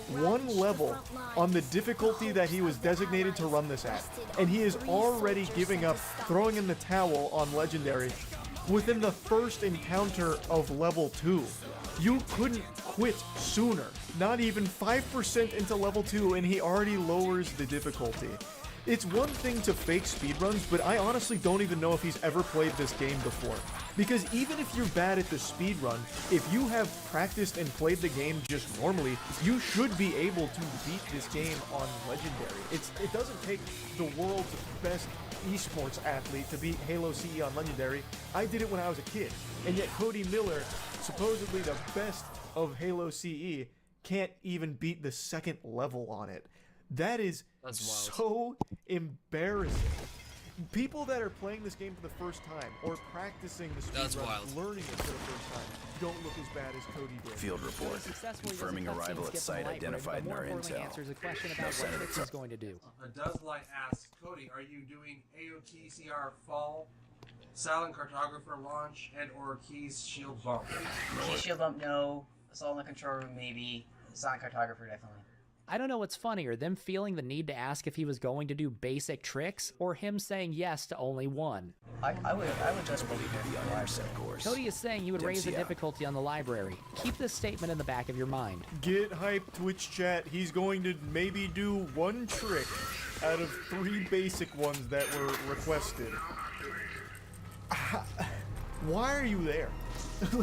one level on the difficulty that he was designated to run this at, and he is already giving up, throwing in the towel on Legendary within the first encounter of level 2. You couldn't quit sooner. Not even 5% into level 2 and he already lowers the difficulty. It's one thing to fake speedruns, but I honestly don't even know if he's ever played this game before. Because even if you're bad at the speedrun, if you have practiced and played the game just normally, you should be able to beat this game on Legendary. It doesn't take the world's best esports athlete to beat Halo CE on Legendary. I did it when I was a kid. And yet Cody Miller, supposedly the best of Halo CE, can't even beat the second level on it. That is so embarrassing. People that are playing this game for the first time or practicing the speedrun, learning it for the first time, don't look as bad as Cody did. Field report. Confirming arrival at site identified in our intel. Answers a question about what Fritz is going to do. Doeslight asks, Cody, are you doing AOTCR fall, Silent Cartographer launch, and or Keys Shield Bump? Keys Shield Bump, no. Assault on the Control Room, maybe. Silent Cartographer, definitely. I don't know what's funnier, them feeling the need to ask if he was going to do basic tricks, or him saying yes to only one. I would just believe it. Cody is saying you would raise the difficulty on the library. Keep this statement in the back of your mind. Get hyped, Twitch chat. He's going to maybe do one trick out of 3 basic ones that were requested. Why are you there?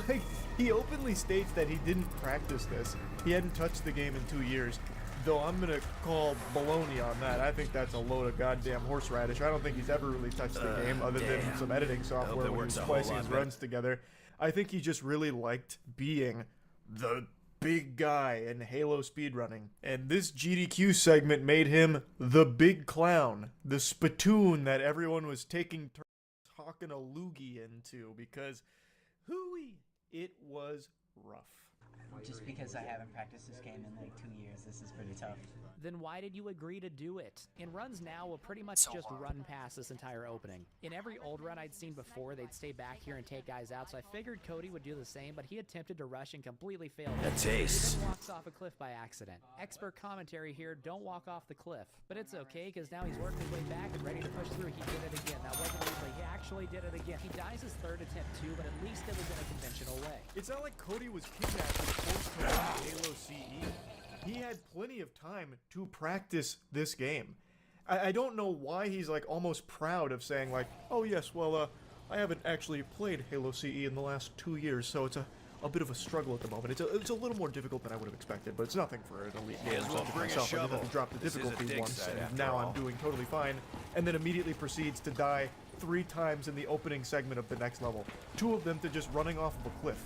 Like, he openly states that he didn't practice this. He hadn't touched the game in 2 years. Though I'm gonna call baloney on that. I think that's a load of goddamn horseradish. I don't think he's ever really touched the game other than some editing software when he's splicing his runs together. I think he just really liked being the big guy in Halo speedrunning. And this GDQ segment made him the big clown, the spittoon that everyone was taking turns talking a loogie into because, hooey, it was rough. Just because I haven't practiced this game in like 2 years, this is pretty tough. Then why did you agree to do it? In runs now, we'll pretty much just run past this entire opening. In every old run I'd seen before, they'd stay back here and take guys out, so I figured Cody would do the same, but he attempted to rush and completely failed. A taste. He then walks off a cliff by accident. Expert commentary here, don't walk off the cliff. But it's okay, because now he's working his way back and ready to push through. He did it again. That wasn't easy. He actually did it again. He dies his 3rd attempt too, but at least it was in a conventional way. It's not like Cody was kidnapped and forced to run Halo CE. He had plenty of time to practice this game. I don't know why he's like almost proud of saying like, oh yes, well, I haven't actually played Halo CE in the last 2 years, so it's a bit of a struggle at the moment. It's a little more difficult than I would have expected, but it's nothing for an elite game. Myself, I just have to drop the difficulty once, and now I'm doing totally fine, and then immediately proceeds to die 3 times in the opening segment of the next level. 2 of them to just running off of a cliff.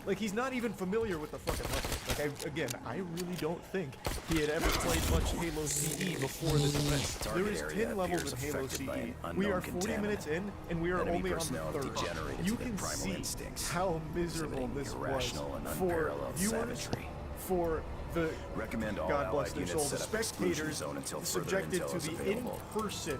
Like, he's not even familiar with the fucking levels. Like, I really don't think he had ever played much Halo CE before this event. There is 10 levels in Halo CE. We are 40 minutes in, and we are only on the 3rd. You can see how miserable this was for viewers, for the, God bless their soul, the spectators subjected to the in-person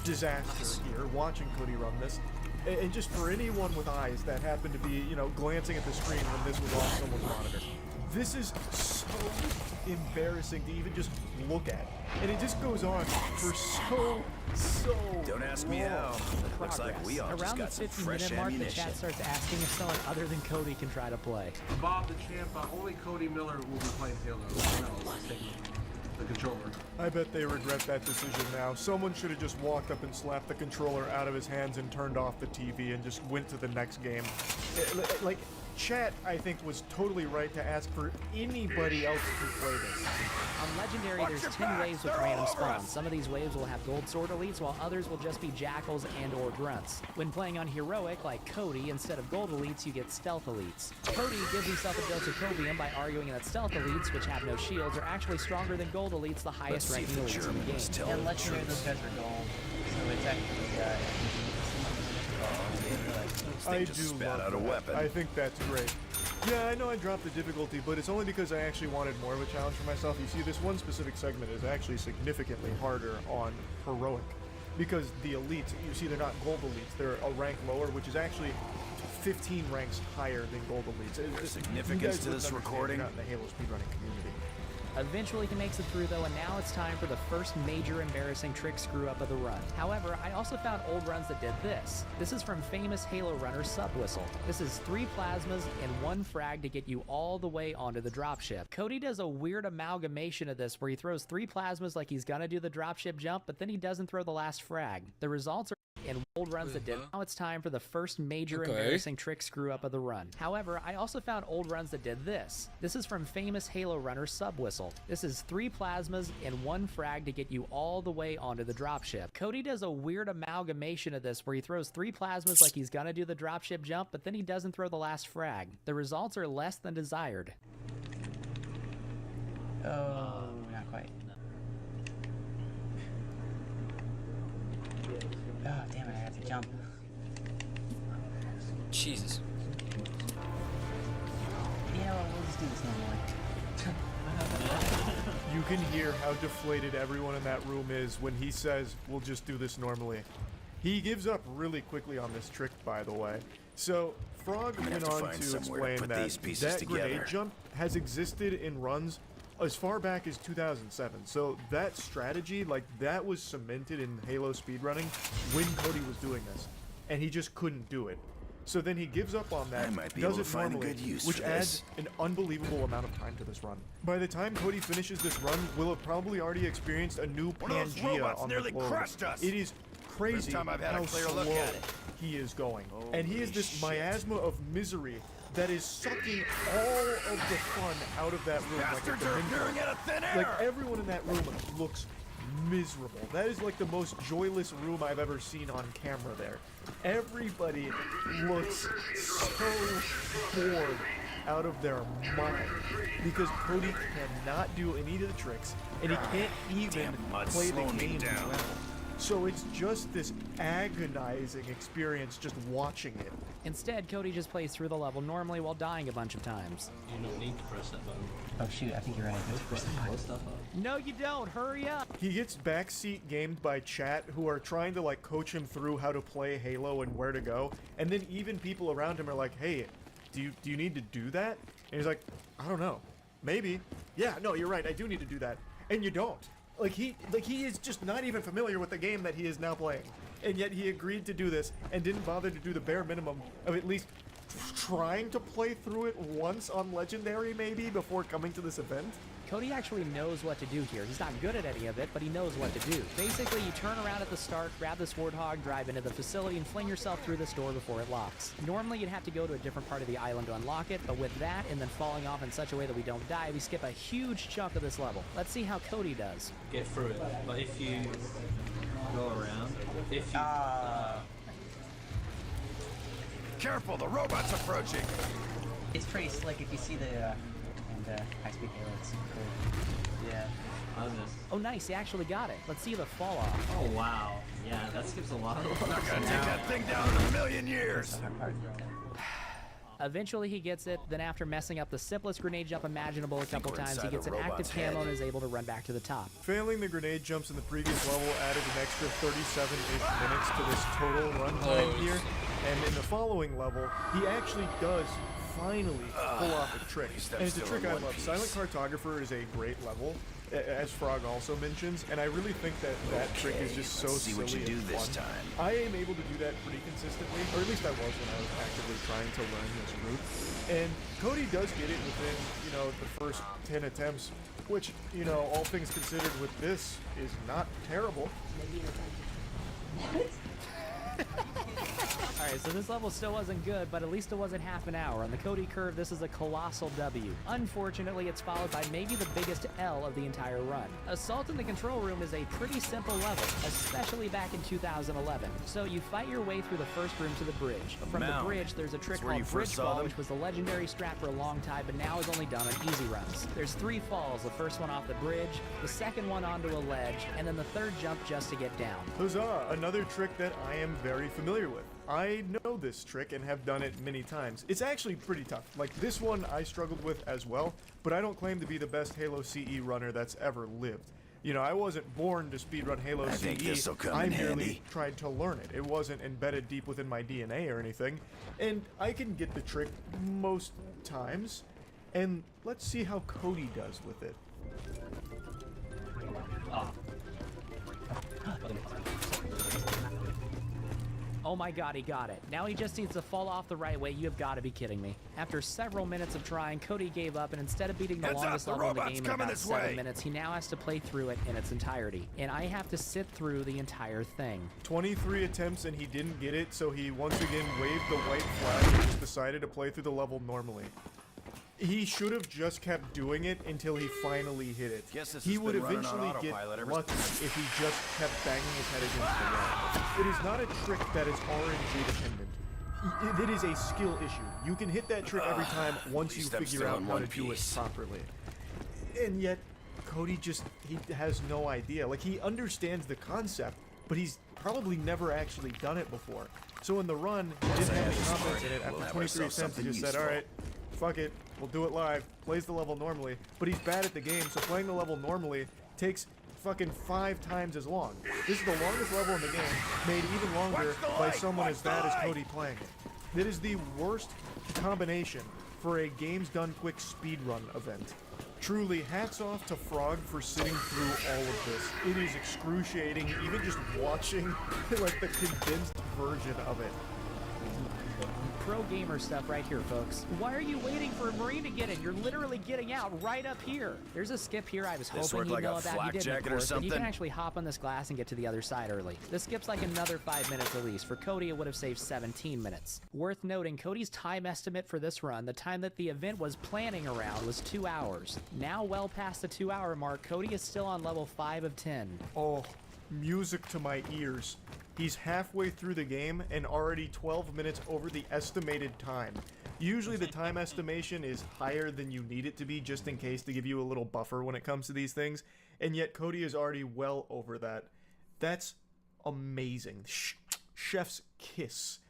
disaster here, watching Cody run this. And just for anyone with eyes that happened to be, you know, glancing at the screen when this was on someone's monitor. This is so embarrassing to even just look at. And it just goes on for so Don't ask me how. It looks like we all just got some fresh mark, ammunition. the chat starts asking if someone other than Cody can try to play. Bob the Champ, only Cody Miller will be playing Halo. No, the controller. I bet they regret that decision now. Someone should have just walked up and slapped the controller out of his hands and turned off the TV and just went to the next game. Like, chat, I think, was totally right to ask for anybody else to play this. On Legendary, there's 10 waves with random spawns. Some of these waves will have gold sword elites, while others will just be jackals and or grunts. When playing on heroic, like Cody, instead of gold elites, you get stealth elites. Cody gives himself a dose of cobium by arguing that stealth elites, which have no shields, are actually stronger than gold elites, the highest ranking elites in the game. And Legendary, those guys are gold, so it's actually, I do love that. I think that's great. Yeah, I know I dropped the difficulty, but it's only because I actually wanted more of a challenge for myself. You see, this one specific segment is actually significantly harder on heroic, because the elites, you see, they're not gold elites, they're a rank lower, which is actually 15 ranks higher than gold elites. There's significance to this recording. Not in the Halo speedrunning community. Eventually he makes it through though, and now it's time for the first major embarrassing trick screw up of the run. However, I also found old runs that did this. This is from famous Halo runner Subwhistle. This is 3 plasmas and 1 frag to get you all the way onto the dropship. Cody does a weird amalgamation of this where he throws 3 plasmas like he's gonna do the dropship jump, but then he doesn't throw the last frag. The results are in old runs that did. Now it's time for the first major embarrassing trick screw up of the run. However, I also found old runs that did this. This is from famous Halo runner Subwhistle. This is 3 plasmas and 1 frag to get you all the way onto the dropship. Cody does a weird amalgamation of this where he throws 3 plasmas like he's gonna do the dropship jump, but then he doesn't throw the last frag. The results are less than desired. Oh, not quite. Oh, damn it, I have to jump. Jesus. You know what, we'll just do this normally. You can hear how deflated everyone in that room is when he says, we'll just do this normally. He gives up really quickly on this trick, by the way. So, Frog went on to explain that grenade jump has existed in runs as far back as 2007. So that strategy, like, that was cemented in Halo speedrunning when Cody was doing this. And he just couldn't do it. So then he gives up on that, does it normally, which adds an unbelievable amount of time to this run. By the time Cody finishes this run, we'll have probably already experienced a new Pangea on the floor. It is crazy how slow he is going. And he is this miasma of misery that is sucking all of the fun out of that room. Like everyone in that room looks miserable. That is like the most joyless room I've ever seen on camera there. Everybody looks so bored out of their mind because Cody cannot do any of the tricks and he can't even play the game well. So it's just this agonizing experience just watching it. Instead, Cody just plays through the level normally while dying a bunch of times. You don't need to press that button. Oh shoot, I think you're right. I need to press the button. No, you don't. Hurry up. He gets backseat gamed by chat who are trying to like coach him through how to play Halo and where to go. And then even people around him are like, hey, do you need to do that? And he's like, I don't know. Maybe. Yeah, no, you're right. I do need to do that. And you don't. Like he is just not even familiar with the game that he is now playing. And yet he agreed to do this and didn't bother to do the bare minimum of at least trying to play through it once on Legendary maybe before coming to this event. Cody actually knows what to do here. He's not good at any of it, but he knows what to do. Basically, you turn around at the start, grab this Warthog, drive into the facility, and fling yourself through this door before it locks. Normally, you'd have to go to a different part of the island to unlock it, but with that and then falling off in such a way that we don't die, we skip a huge chunk of this level. Let's see how Cody does. Get through it, but if you go around, if you... Careful, the robot's approaching! It's pretty slick if you see the high-speed Halo. It's super cool. Yeah. I missed. Oh, nice. He actually got it. Let's see the fall off. Oh, wow. Yeah, that skips a lot of I'm not gonna take that thing down in a million years! Eventually he gets it, then after messing up the simplest grenade jump imaginable a couple times, he gets an active camo and is able to run back to the top. Failing the grenade jumps in the previous level added an extra 37-ish minutes to this total runtime here, and in the following level, he actually does finally pull off a trick. And it's a trick I love. Silent Cartographer is a great level, as Frog also mentions, and I really think that that trick is just so silly what you do and this fun. time. I am able to do that pretty consistently, or at least I was when I was actively trying to learn this route. And Cody does get it within, you know, the first 10 attempts, which, you know, all things considered with this is not terrible. Alright, so this level still wasn't good, but at least it wasn't half an hour. On the Cody curve, this is a colossal W. Unfortunately, it's followed by maybe the biggest L of the entire run. Assault in the control room is a pretty simple level, especially back in 2011. So you fight your way through the first room to the bridge. From the bridge, there's a trick called Bridge Fall, which was the legendary strat for a long time, but now is only done on easy runs. There's 3 falls, the first one off the bridge, the second one onto a ledge, and then the third jump just to get down. Huzzah! Another trick that I am very familiar with. I know this trick and have done it many times. It's actually pretty tough. Like, this one I struggled with as well, but I don't claim to be the best Halo CE runner that's ever lived. You know, I wasn't born to speedrun Halo CE, I merely tried to learn it. It wasn't embedded deep within my DNA or anything, and I can get the trick most times, and let's see how Cody does with it. Oh my god, he got it. Now he just needs to fall off the right way. You have got to be kidding me. After several minutes of trying, Cody gave up, and instead of beating the longest level in the game in about 7 minutes, he now has to play through it in its entirety. And I have to sit through the entire thing. 23 attempts and he didn't get it, so he once again waved the white flag and just decided to play through the level normally. He should have just kept doing it until he finally hit it. He would eventually get lucky if he just kept banging his head against the wall. It is not a trick that is RNG dependent. It is a skill issue. You can hit that trick every time once you figure out how to do it properly. And yet, Cody he has no idea. Like, he understands the concept, but he's probably never actually done it before. So in the run, he didn't have any confidence in it. After 23 attempts, he just said, alright, fuck it, we'll do it live. Plays the level normally, but he's bad at the game, so playing the level normally takes fucking 5 times as long. This is the longest level in the game, made even longer by someone as bad as Cody playing it. It is the worst combination for a games done quick speedrun event. Truly, hats off to Frog for sitting through all of this. It is excruciating, even just watching like the condensed version of it. Pro gamer stuff right here, folks. Why are you waiting for a Marine to get in? You're literally getting out right up here. There's a skip here I was hoping you'd know about. You didn't, of course, but you can actually hop on this glass and get to the other side early. This skip's like another 5 minutes at least. For Cody, it would have saved 17 minutes. Worth noting, Cody's time estimate for this run, the time that the event was planning around, was 2 hours. Now, well past the 2-hour mark, Cody is still on level 5 of 10. Oh, music to my ears. He's halfway through the game and already 12 minutes over the estimated time. Usually the time estimation is higher than you need it to be just in case to give you a little buffer when it comes to these things, and yet Cody is already well over that. That's amazing. Chef's kiss.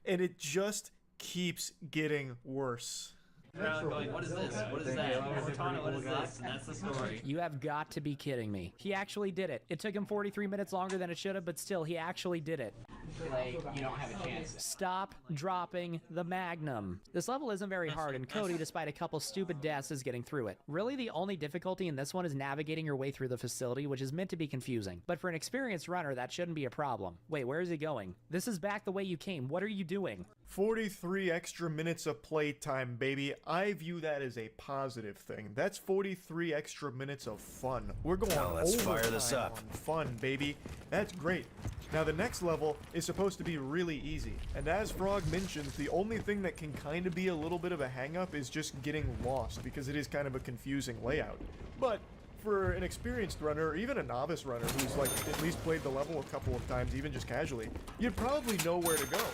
And it just keeps getting worse. Going, what is this? What is that? Cortana, what is this? And that's the story. You have got to be kidding me. He actually did it. It took him 43 minutes longer than it should have, but still, he actually did it. Like, you don't have a chance. Stop dropping the Magnum. This level isn't very hard, and Cody, despite a couple stupid deaths, is getting through it. Really, the only difficulty in this one is navigating your way through the facility, which is meant to be confusing. But for an experienced runner, that shouldn't be a problem. Wait, where is he going? This is back the way you came. What are you doing? 43 extra minutes of playtime, baby. I view that as a positive thing. That's 43 extra minutes of fun. We're going let's fire this up. On fun, baby. That's great. Now the next level is supposed to be really easy, and as Frog mentions, the only thing that can kind of be a little bit of a hang-up is just getting lost, because it is kind of a confusing layout. But for an experienced runner, or even a novice runner who's like at least played the level a couple of times, even just casually, you'd probably know where to go.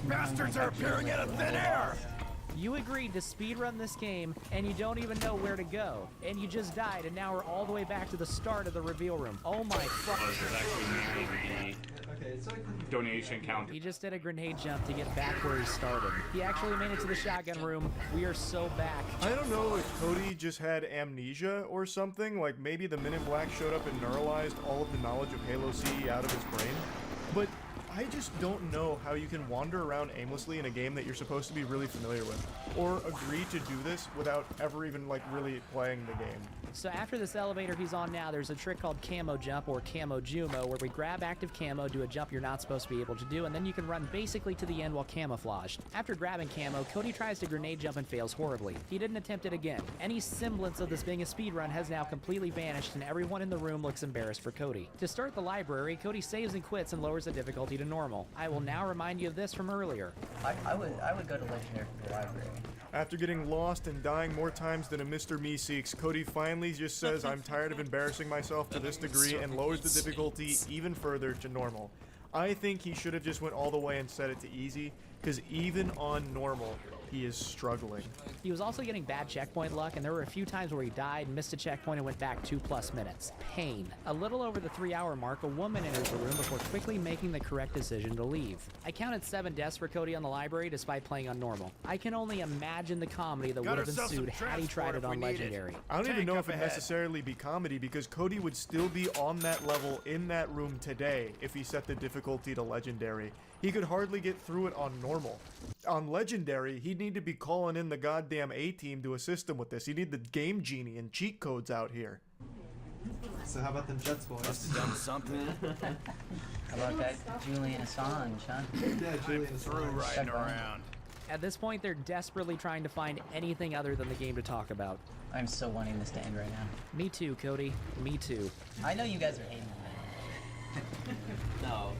Bastards are appearing out of thin air! You agreed to speedrun this game, and you don't even know where to go. And you just died, and now we're all the way back to the start of the reveal room. Oh my fuck. Donation count. He just did a grenade jump to get back where he started. He actually made it to the shotgun room. We are so back. I don't know if Cody just had amnesia or something, like maybe the Men in Black showed up and neuralized all of the knowledge of Halo CE out of his brain, but I just don't know how you can wander around aimlessly in a game that you're supposed to be really familiar with, or agree to do this without ever even like really playing the game. So after this elevator he's on now, there's a trick called camo jump or camo jumo, where we grab active camo, do a jump you're not supposed to be able to do, and then you can run basically to the end while camouflaged. After grabbing camo, Cody tries to grenade jump and fails horribly. He didn't attempt it again. Any semblance of this being a speedrun has now completely vanished, and everyone in the room looks embarrassed for Cody. To start the library, Cody saves and quits and lowers the difficulty to normal. I will now remind you of this from earlier. I would go to Legendary for the library. After getting lost and dying more times than a Mr. Meeseeks, Cody finally just says, I'm tired of embarrassing myself to this degree, and lowers the difficulty even further to normal. I think he should have just went all the way and set it to easy, because even on normal, he is struggling. He was also getting bad checkpoint luck, and there were a few times where he died, missed a checkpoint, and went back 2+ minutes. Pain. A little over the 3-hour mark, a woman enters the room before quickly making the correct decision to leave. I counted 7 deaths for Cody on the library despite playing on normal. I can only imagine the comedy that would have ensued had he tried it on Legendary. I don't even know if it'd necessarily be comedy, because Cody would still be on that level in that room today if he set the difficulty to Legendary. He could hardly get through it on normal. On Legendary, he'd need to be calling in the goddamn A-team to assist him with this. He'd need the Game Genie and cheat codes out here. So how about them Jets, boys? Must have done something. How about that Julian Assange, huh? Yeah, Julian is Through riding around. At this point, they're desperately trying to find anything other than the game to talk about. I'm so wanting this to end right now. Me too, Cody. Me too. I know you guys are hating me. No.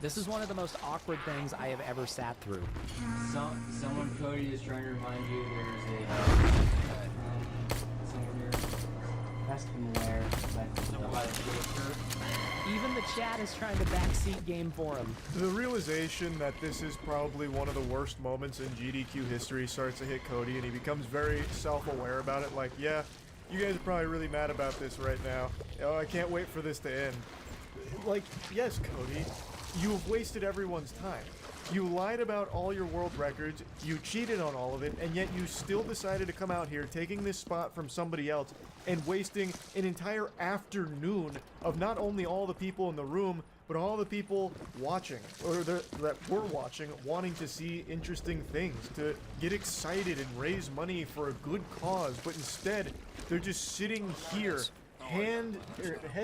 This is one of the most awkward things I have ever sat through. Someone, Cody, is trying to remind you there's a someone here. Has to be aware. Even the chat is trying to backseat game for him. The realization that this is probably one of the worst moments in GDQ history starts to hit Cody, and he becomes very self-aware about it. Like, yeah, you guys are probably really mad about this right now. Oh, I can't wait for this to end. Like, yes, Cody, you've wasted everyone's time. You lied about all your world records, you cheated on all of it, and yet you still decided to come out here taking this spot from somebody else and wasting an entire afternoon of not only all the people in the room, but all the people watching, or that were watching, wanting to see interesting things, to get excited and raise money for a good cause, but instead, they're just sitting here, head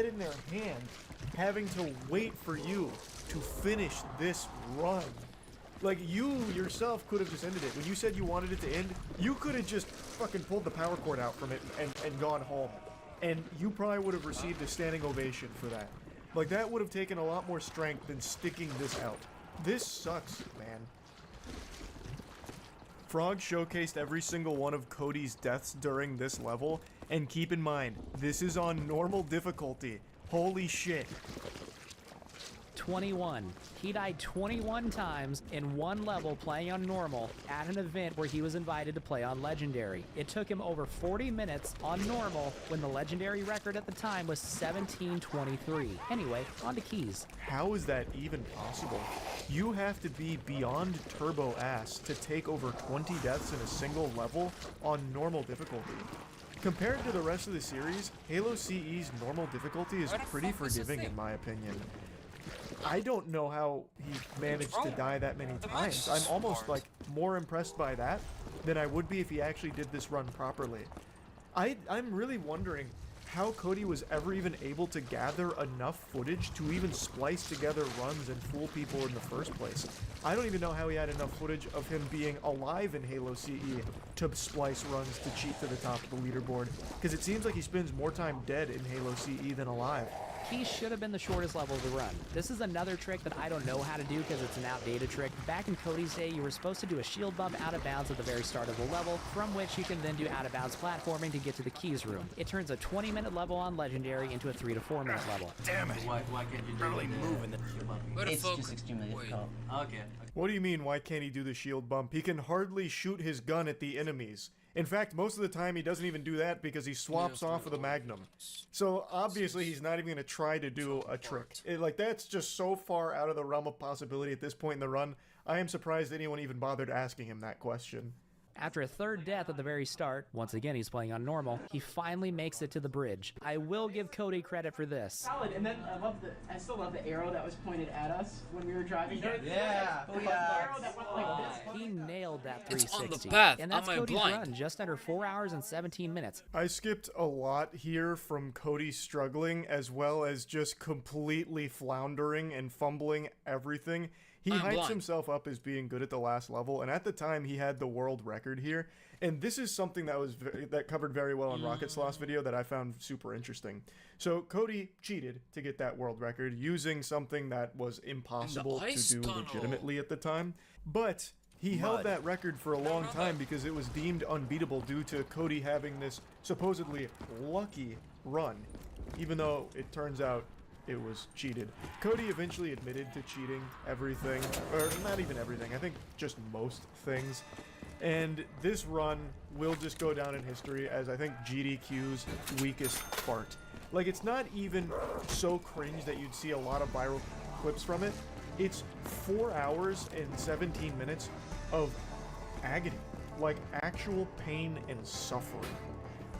in their hand, having to wait for you to finish this run. Like, you yourself could have just ended it. When you said you wanted it to end, you could have just fucking pulled the power cord out from it and gone home. And you probably would have received a standing ovation for that. Like, that would have taken a lot more strength than sticking this out. This sucks, man. Frog showcased every single one of Cody's deaths during this level, and keep in mind, this is on normal difficulty. Holy shit. 21. He died 21 times in one level playing on normal at an event where he was invited to play on legendary. It took him over 40 minutes on normal when the legendary record at the time was 17:23. Anyway, on to keys. How is that even possible? You have to be beyond turbo ass to take over 20 deaths in a single level on normal difficulty. Compared to the rest of the series, Halo CE's normal difficulty is pretty forgiving in my opinion. I don't know how he managed to die that many times. I'm almost like more impressed by that than I would be if he actually did this run properly. I'm really wondering how Cody was ever even able to gather enough footage to even splice together runs and fool people in the first place. I don't even know how he had enough footage of him being alive in Halo CE to splice runs to cheat to the top of the leaderboard, because it seems like he spends more time dead in Halo CE than alive. Keys should have been the shortest level of the run. This is another trick that I don't know how to do because it's an outdated trick. Back in Cody's day, you were supposed to do a shield bump out of bounds at the very start of the level, from which you can then do out of bounds platforming to get to the keys room. It turns a 20-minute level on legendary into a 3 to 4 minute level. Damn it. Why can't you do Barely the moving the It's just extremely difficult. Okay. What do you mean, why can't he do the shield bump? He can hardly shoot his gun at the enemies. In fact, most of the time he doesn't even do that because he swaps off with a Magnum. So obviously he's not even going to try to do a trick. Like, that's just so far out of the realm of possibility at this point in the run. I am surprised anyone even bothered asking him that question. After a third death at the very start, once again he's playing on normal, he finally makes it to the bridge. I will give Cody credit for this. Solid, and then I still love the arrow that was pointed at us when we were driving. Yeah. Oh, yeah. The arrow that went like this. He nailed that It's 360. on the path. And that's Am I Cody's blind? run, just under 4 hours and 17 minutes. I skipped a lot here from Cody struggling as well as just completely floundering and fumbling everything. He I'm hypes blind. himself up as being good at the last level, and at the time he had the world record here. And this is something that was that covered very well in Rocket Sloth's video that I found super interesting. So Cody cheated to get that world record using something that was impossible to ice do tunnel. legitimately at the time. But he held that record for a long time because it was deemed unbeatable due to Cody having this supposedly lucky run, even though it turns out it was cheated. Cody eventually admitted to cheating everything, or not even everything, I think just most things. And this run will just go down in history as, I think, GDQ's weakest part. Like, it's not even so cringe that you'd see a lot of viral clips from it. It's 4 hours and 17 minutes of agony. Like, actual pain and suffering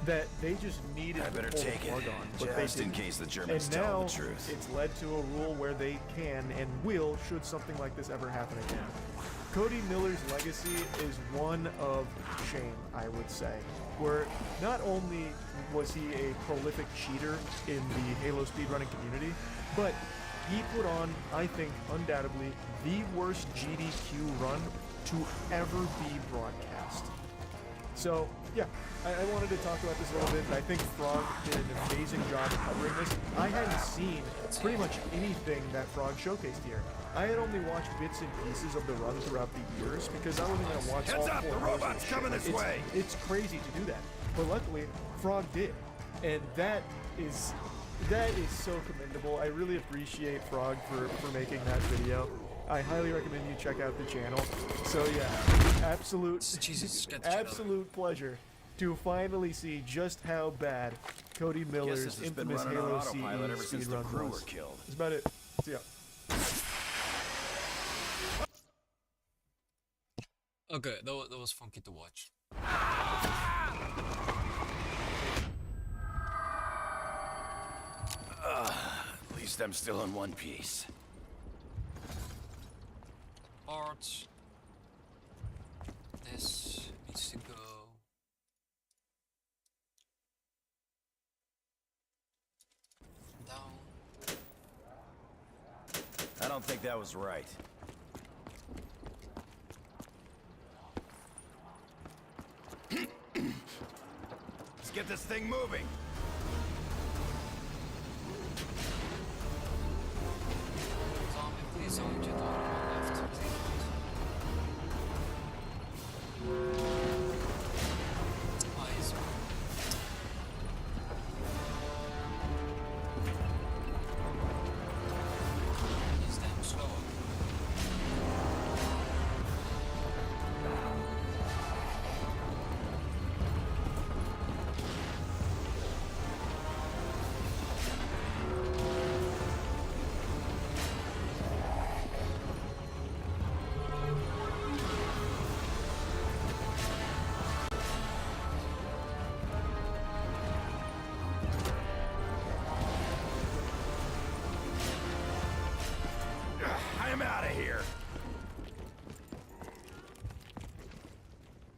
that they just needed to pull the plug on, but they just in didn't. case the Germans And tell now the truth. it's led to a rule where they can and will should something like this ever happen again. Cody Miller's legacy is one of shame, I would say. where not only was he a prolific cheater in the Halo speedrunning community, but he put on, I think, undoubtedly, the worst GDQ run to ever be broadcast. So, yeah, I wanted to talk about this a little bit, and I think Frog did an amazing job covering this. I hadn't seen pretty much anything that Frog showcased here. I had only watched bits and pieces of the run throughout the years, because I wasn't going to watch all 4 hours. The robot's coming this way! It's crazy to do that. But luckily, Frog did. And that is so commendable. I really appreciate Frog for making that video. I highly recommend you check out the channel. So yeah, absolute pleasure to finally see just how bad Cody Miller's infamous Halo CE speedrun was. That's about it. See ya. Okay, that was funky to watch. At least I'm still in one piece. Parts. This needs to go. Down. I don't think that was right. Let's get this thing moving. Zombie, please don't get on my left. Eyes. He's damn slow. I'm out of here.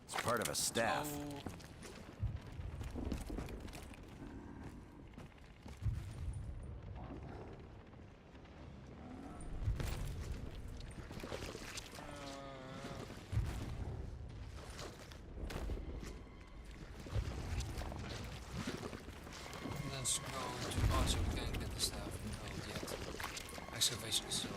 It's part of a staff. Let's go to also we can't get the staff controlled yet. Excavation is still.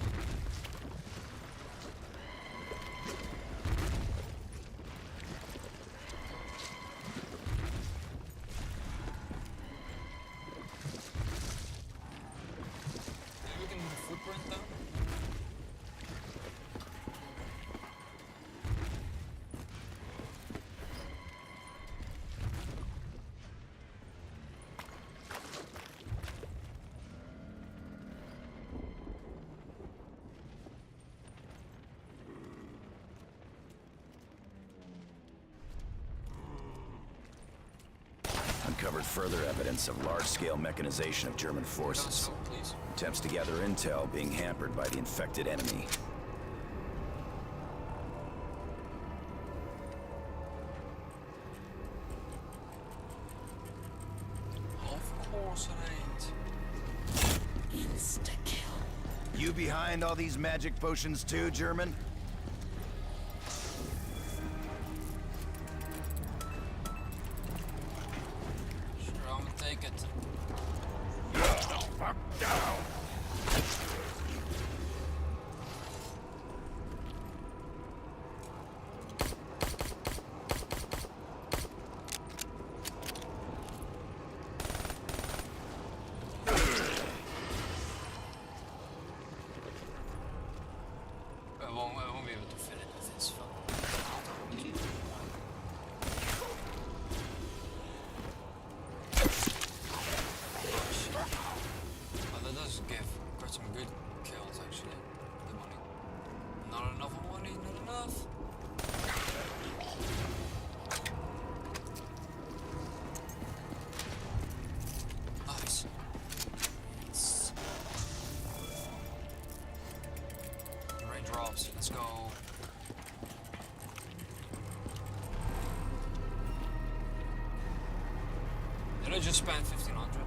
Maybe we can move footprint down. Uncovered further evidence of large-scale mechanization of German forces. Please. Attempts to gather intel being hampered by the infected enemy. Of course it ain't. Insta-kill. You behind all these magic potions too, German? Sure, I'm gonna take it. Fuck down! I won't be able to fit it with this phone. Oh, that does give quite some good kills actually. The money. Not enough money, not enough. Nice. Raindrops, let's go. I just spent 1500.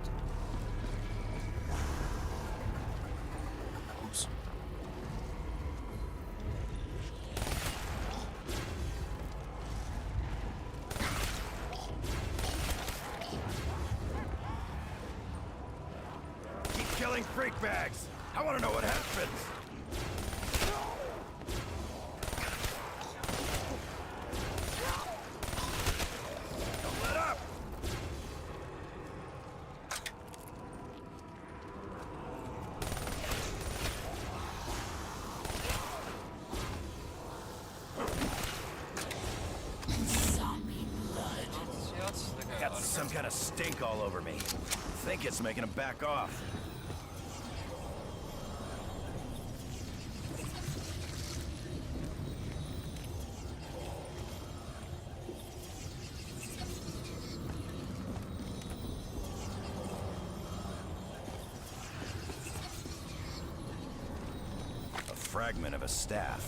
Oops. Keep killing freak bags. I want to know what happens. Don't let up. Got some kind of stink all over me. Think it's making him back off. A fragment of a staff.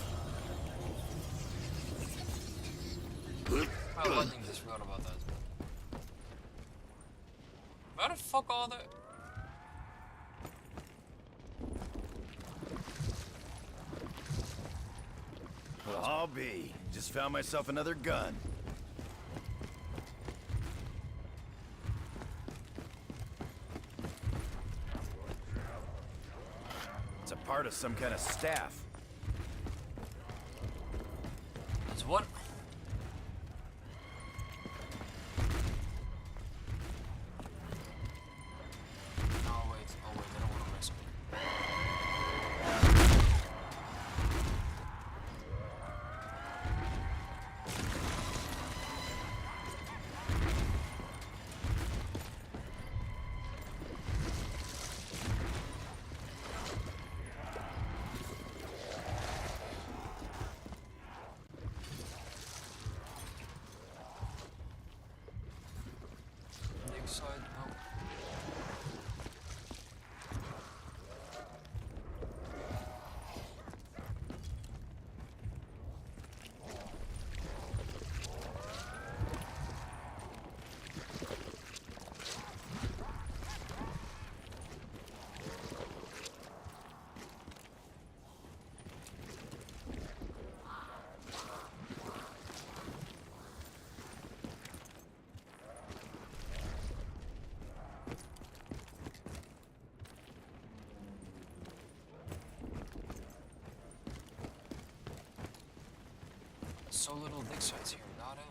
I fucking just forgot about that. Where the fuck are they? Well, I'll be. Just found myself another gun. It's a part of some kind of staff. That's what? Side, no. So little dig sites here, goddamn.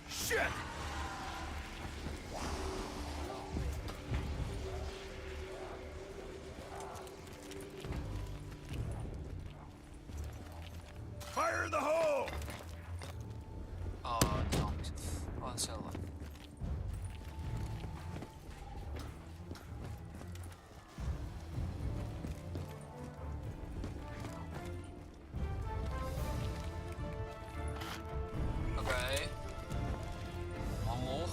Shit! Fire in the hole! Zombies. On cell line. Okay. One more.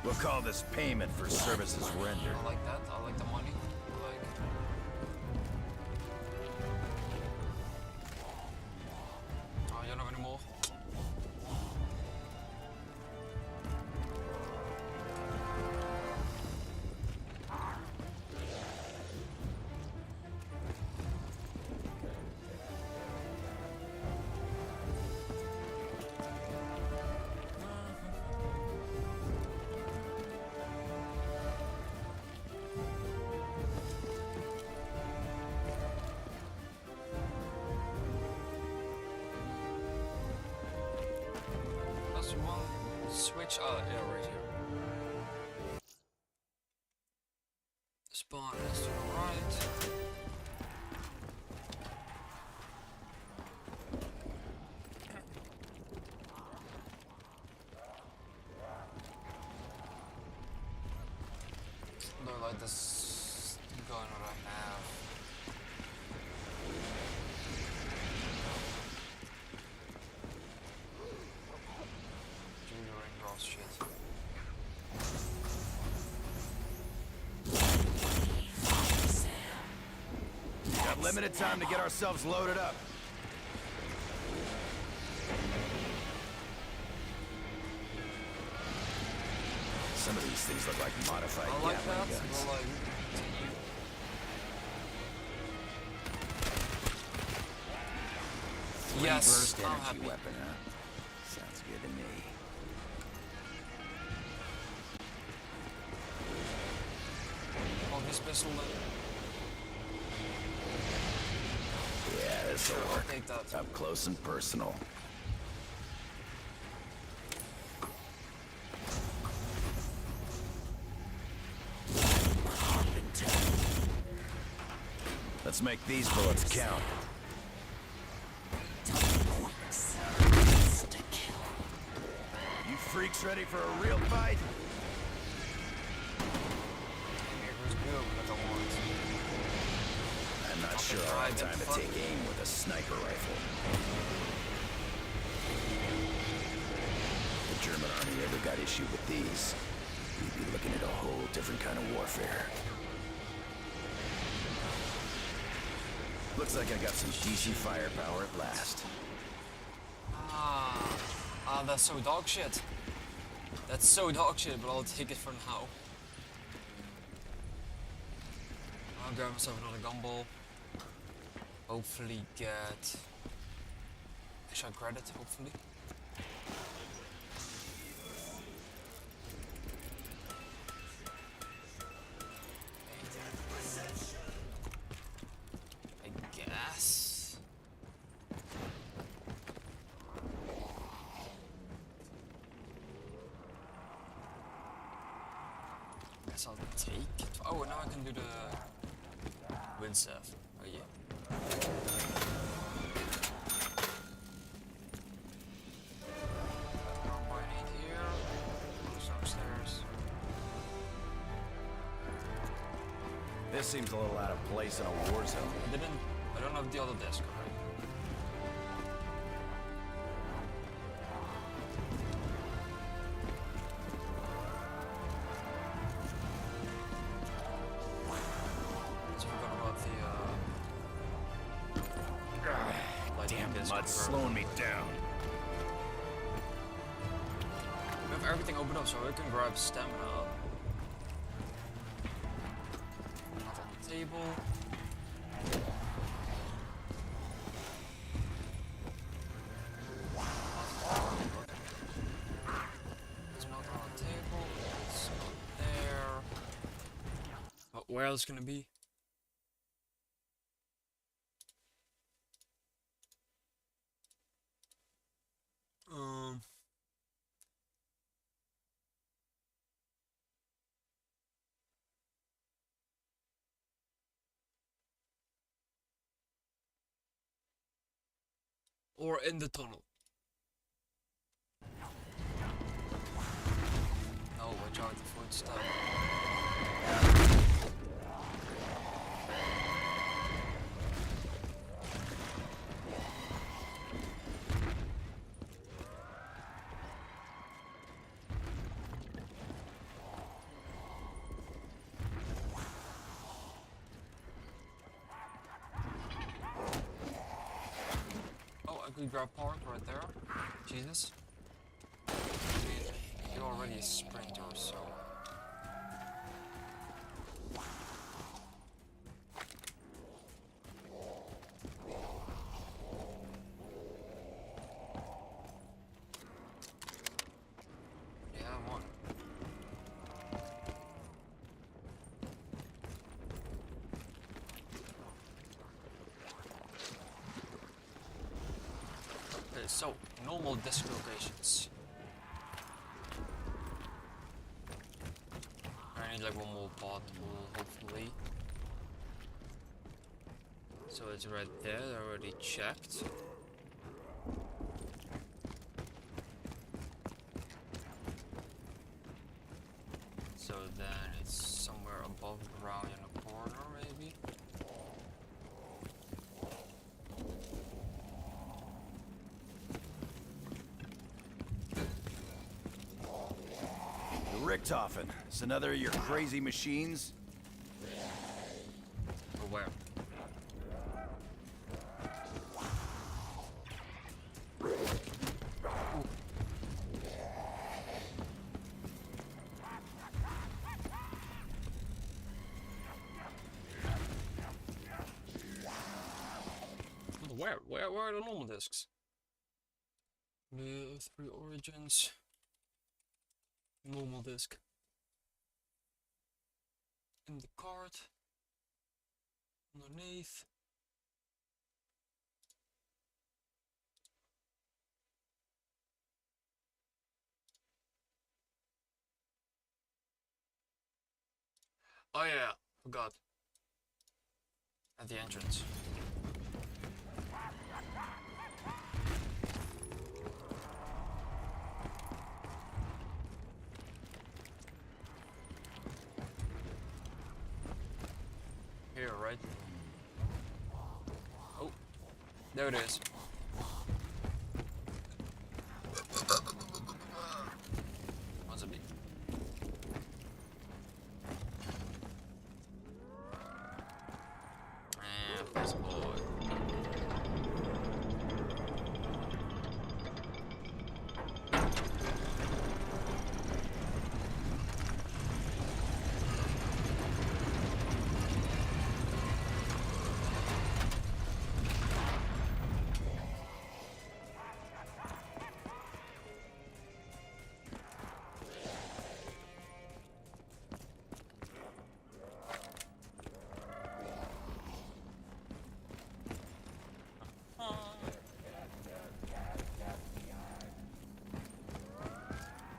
We'll call this payment for services rendered. I like that. I like the money. I like. Oh, you don't have any more? That's one switch. Yeah, right here. Spawn is to the right. Look like this gun that I have. got limited time to get ourselves loaded up. Some of these things look like modified I like Gatling that. guns. But like, yes, Burst I'm energy happy. weapon, huh? Sounds good to me. Oh, this pistol. Yeah, this'll Sure, I'll work. take that. Up close and personal. Let's make these bullets count. You freaks ready for a real fight? I'm not sure I have time to take aim with a sniper rifle. If the German army ever got issue with these, we'd be looking at a whole different kind of warfare. Looks like I got some DC firepower at last. That's so dog shit. That's so dog shit, but I'll take it for now. I'll grab myself another gumball. Hopefully get extra credit, hopefully. I guess. Guess I'll take it. Oh, now I can do the windsurf. Oh yeah. What I need here. Goes upstairs. This seems a little out of place in a war zone. I don't have the other desk, right? So we forgot about the Damn desk mud's converter. slowing me down. We have everything opened up so we can grab stamina. Not on the table. It's not on the table. It's not there. But where else can it be? Or in the tunnel. No, watch out for it stuff. Oh, I could grab part right there. Jesus. I mean, you're already a sprinter, so. Yeah, one. Okay, so normal desk locations. I need like one more pot, hopefully. So it's right there, I already checked. So then it's somewhere above ground in the corner, maybe. Richtofen, it's another of your crazy machines. Or where? Where are the normal discs? BO3 Origins. Normal disc. In the cart. Underneath. Oh yeah, forgot. At the entrance. Here, right? Oh, there it is. What's a big? This boy.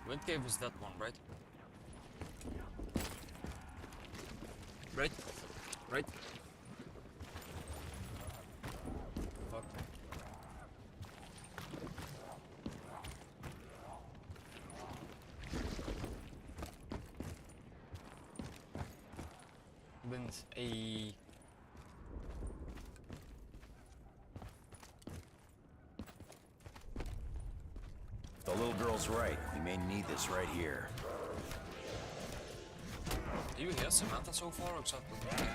What cave is that one, right? Right? Right? Fuck. Bent a... The little girl's right. We may need this right here. Do you hear Samantha so far, or except with me?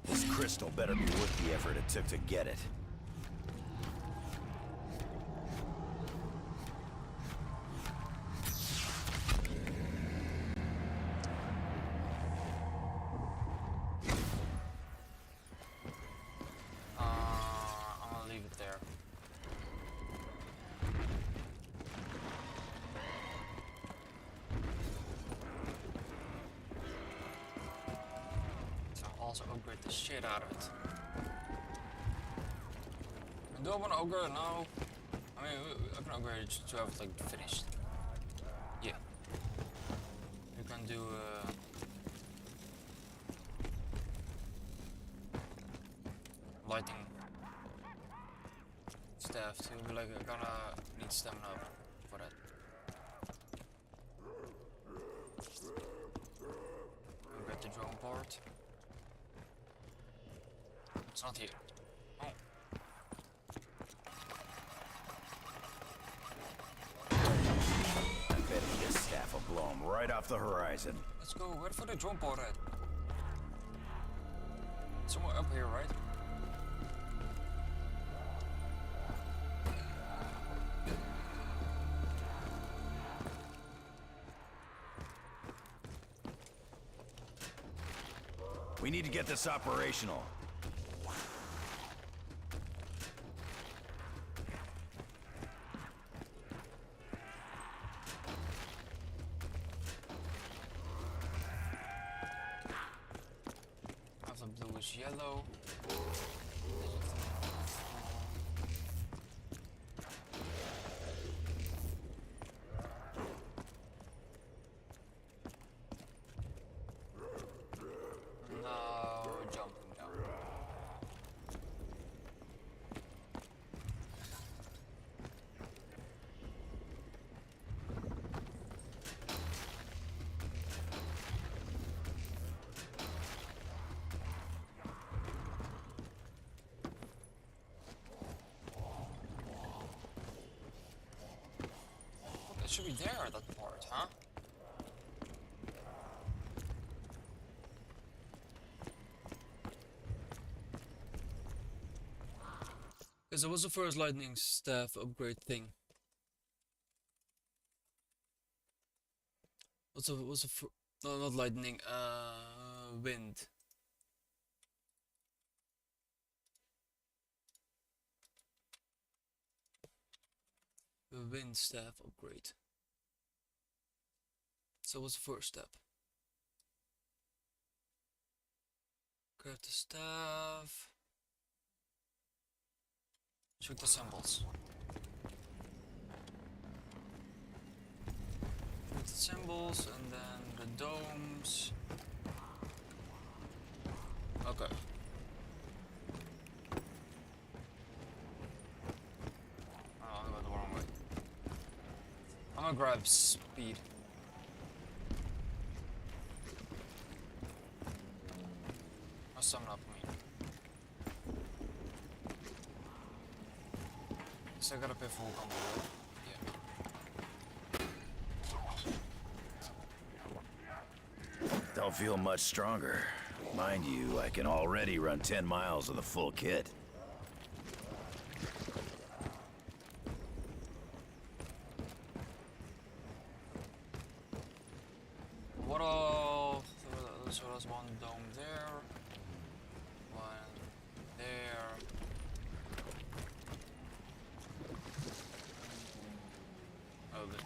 This crystal better be worth the effort it took to get it. I'm gonna leave it there. So I'll also upgrade the shit out of it. Do I want to upgrade it now? I mean, I can upgrade it to have it like finished. Yeah. You can do lighting staff too, but like I'm gonna need stamina for that. Get the drone part. It's not here. Oh. I bet this staff will blow 'em right off the horizon. Let's go. Where for the drone part at? Somewhere up here, right? We need to get this operational. Half the blue is yellow. Now jumping down. It should be there, that part, huh? Because it was the first lightning staff upgrade thing. No, not lightning. Wind. The wind staff upgrade. So what's the first step? Craft the staff. Check the symbols. Check the symbols and then the domes. Okay. Oh, I went the wrong way. I'm gonna grab speed. I'll summon up me. So I gotta pay full combo. Yeah. Don't feel much stronger. Mind you, I can already run 10 miles with a full kit. What all? So there's one dome there. One there. Oh, good.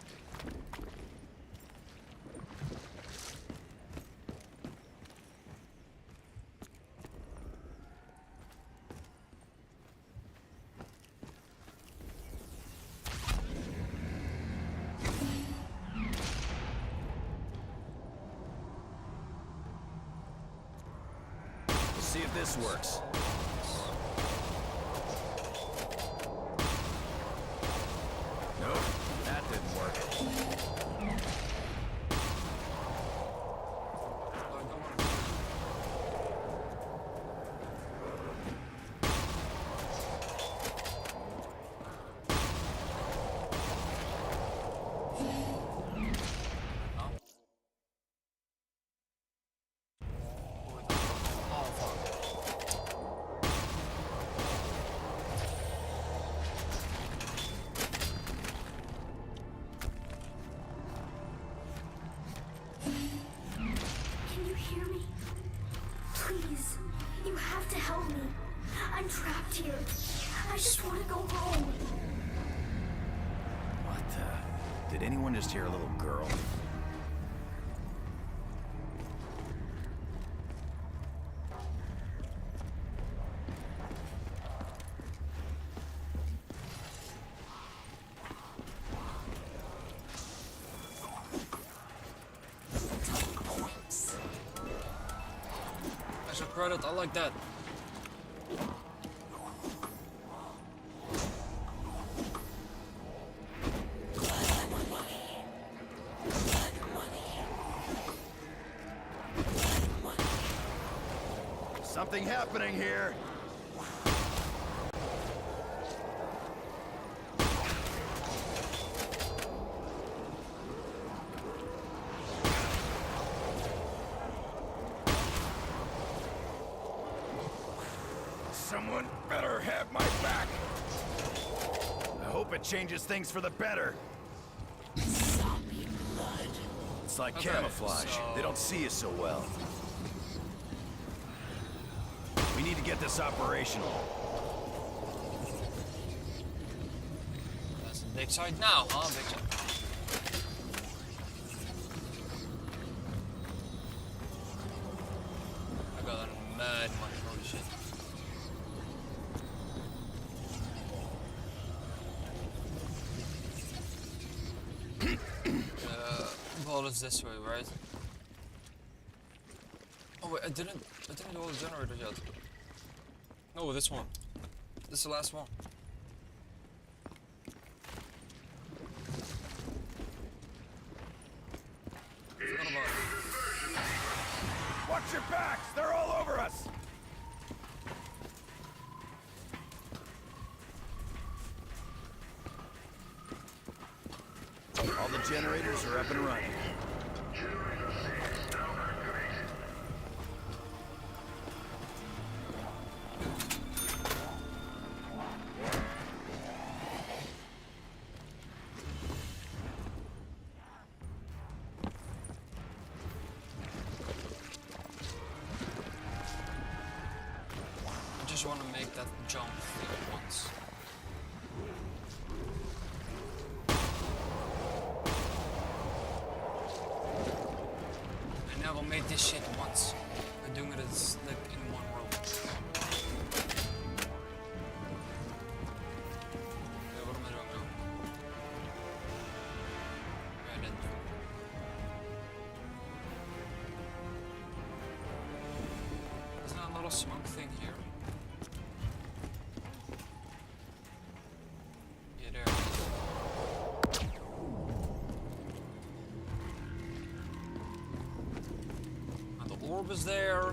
See if this works. Nope, that didn't work. Can you hear me? Please, you have to help me. I'm trapped here. I just want to go home. What the? Did anyone just hear a little girl? Extra credit, I like that. Something happening here. Someone better have my back. I hope it changes things for the better. Zombie blood. It's like Okay, camouflage. so- They don't see us so well. We need to get this operational. That's the big side now, huh? Big side. I got mad money, holy shit. Ball is this way, right? Oh wait, I didn't do all the generators yet. No, this one. This is the last one. Forgot about it. Watch your backs! They're all over us! All the generators are up and running. just want to make that jump thing once. I never made this shit once. I'm doing it as like in one row. Okay, what am I doing now? Okay, I did. Isn't there a little smoke thing here? Yeah, there. And the orb is there.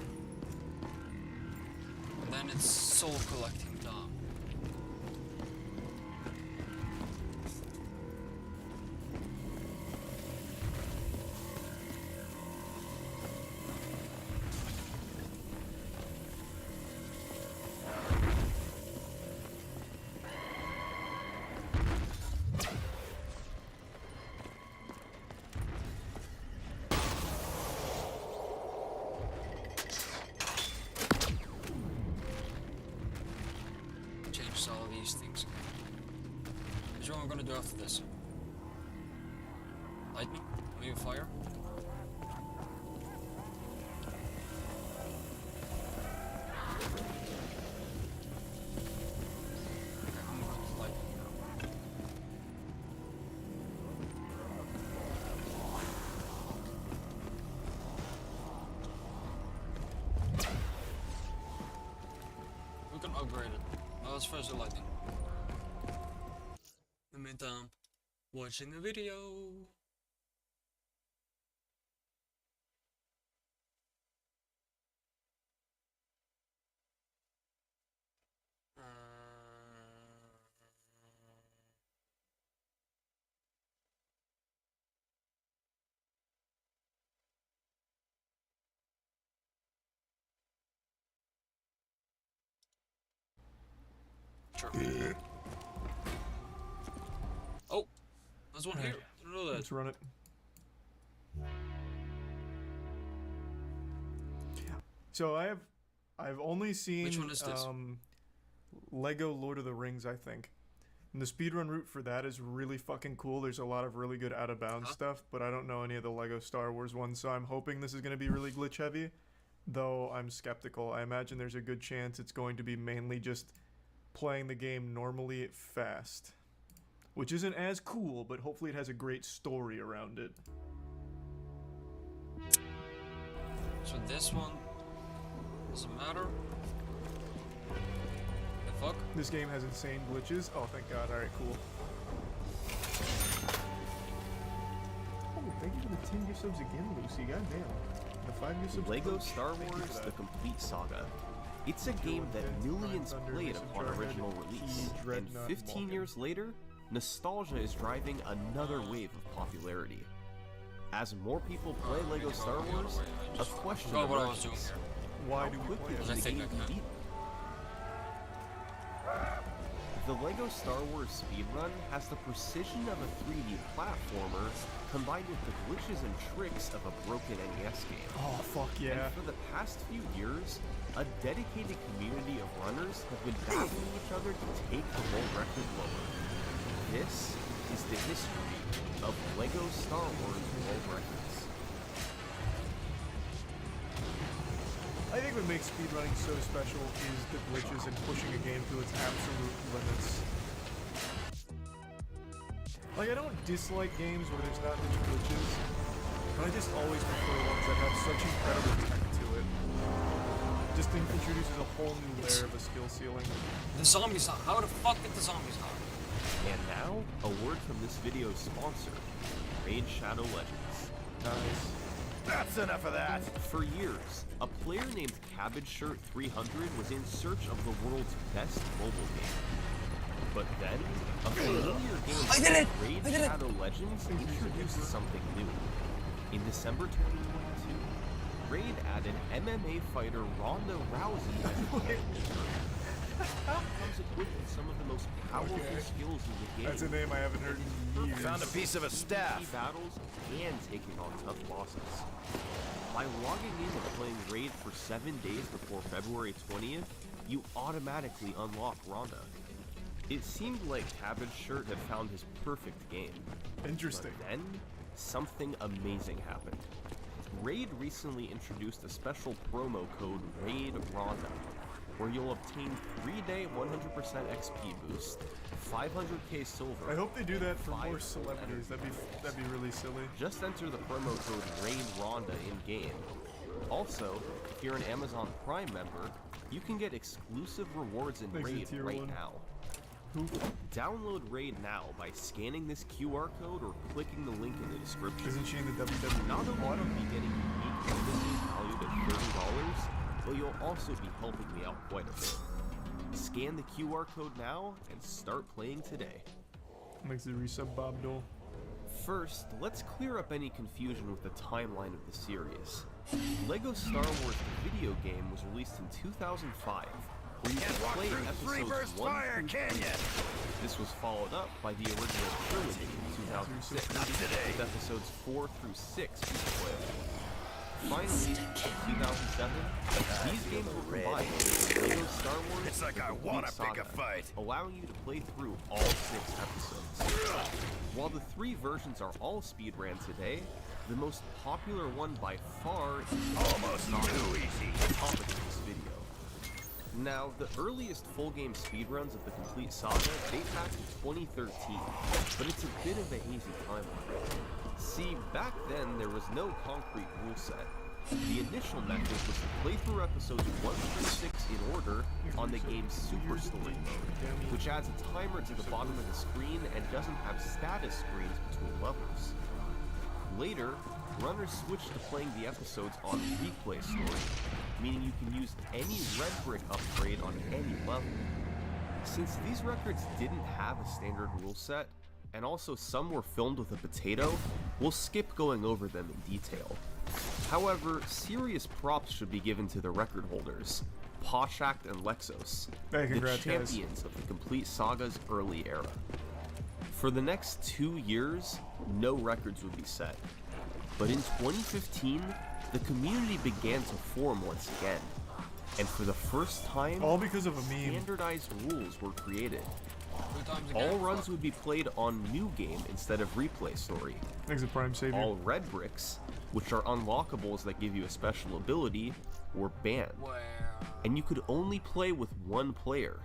And then it's soul collecting time. Changes all of these things. Here's what I'm gonna do after this. Lightning? Maybe fire? Okay, I'm going to lightning now. We can upgrade it. Now let's first do lightning. In the meantime, watching the video. Sure. Oh, there's one here. Didn't know that. Let's run it. So I've only seen Which one is this? Lego Lord of the Rings, I think. And the speedrun route for that is really fucking cool. There's a lot of really good out of bounds stuff, but I don't know any of the Lego Star Wars ones, so I'm hoping this is going to be really glitch heavy. Though I'm skeptical. I imagine there's a good chance it's going to be mainly just playing the game normally fast. Which isn't as cool, but hopefully it has a great story around it. So this one doesn't matter. The fuck? This game has insane glitches. Oh, thank God. Alright, cool. Oh, thank you for the 10 gift subs again, Lucy. Goddamn. The 5 gift subs. Lego Star Wars The Complete Saga. It's a game that millions played upon original release, and 15 years later, nostalgia is driving another wave of popularity. As more people play Lego Star Wars, a question emerges. Why do we quickly play can it? the game be beaten? The Lego Star Wars speedrun has the precision of a 3D platformer combined with the glitches and tricks of a broken NES game. Oh, fuck yeah. And for the past few years, a dedicated community of runners have been battling each other to take the world record lower. This is the history of Lego Star Wars World Records. I think what makes speedrunning so special is the glitches and pushing a game to its absolute limits. Like, I don't dislike games where there's not many glitches, but I just always prefer ones that have such incredible tech to it. Just introduces a whole new layer of a skill ceiling. The zombies out. How the fuck did the zombies out? And now, a word from this video's sponsor, Raid Shadow Legends. Nice. That's enough of that! For years, a player named CabbageShirt 300 was in search of the world's best mobile game. But then, a familiar game called Raid Shadow Legends introduced something new. In December 2022, Raid added MMA fighter Ronda Rousey as a character. Comes equipped with some of the most powerful skills in the game. That's a name I haven't heard in years. Found a piece of a staff. Battles and taking on tough bosses. By logging in and playing Raid for 7 days before February 20th, you automatically unlock Rhonda. It seemed like Cabbage Shirt had found his perfect game. Interesting. But then, something amazing happened. Raid recently introduced a special promo code Raid Rhonda, where you'll obtain 3-day 100% XP boost, 500k silver. I hope they do that for 5 more celebrities. That'd be really silly. Just enter the promo code Raid Rhonda in game. Also, if you're an Amazon Prime member, you can get exclusive rewards in Makes it Raid tier right 1. now. Download Raid now by scanning this QR code or clicking the link in the description. Isn't she in the WWE? Not only will you be getting unique bonuses valued at $30, but you'll also be helping me out quite a bit. Scan the QR code now and start playing today. Makes it resub Bob Dole. First, let's clear up any confusion with the timeline of the series. LEGO Star Wars the video game was released in 2005, where you could play episodes 1 through 3. This was followed up by the original trilogy in 2006, with episodes 4 through 6 being played. Finally, in 2007, these games were combined with LEGO Star Wars It's like I wanna pick a fight. allowing you to play through all 6 episodes. While the 3 versions are all speedran today, the most popular one by far is Almost too easy. the topic of this video. Now, the earliest full game speedruns of the complete saga date back to 2013, but it's a bit of a hazy timeline. See, back then there was no concrete rule set. The initial method was to play through episodes 1 through 6 in order on the game's Super Story mode, which adds a timer to the bottom of the screen and doesn't have status screens between levels. Later, runners switched to playing the episodes on Replay Story, meaning you can use any red brick upgrade on any level. Since these records didn't have a standard rule set, and also some were filmed with a potato, we'll skip going over them in detail. However, serious props should be given to the record holders, Poshact and Lexos, Hey, the congrats, guys. champions of the complete saga's early era. For the next 2 years, no records would be set. But in 2015, the community began to form once again. And for the first time, all because of a meme, standardized rules were created. All runs would be played on New Game instead of Replay Story. Thanks a Prime Savior. All red bricks, which are unlockables that give you a special ability, were banned. And you could only play with one player.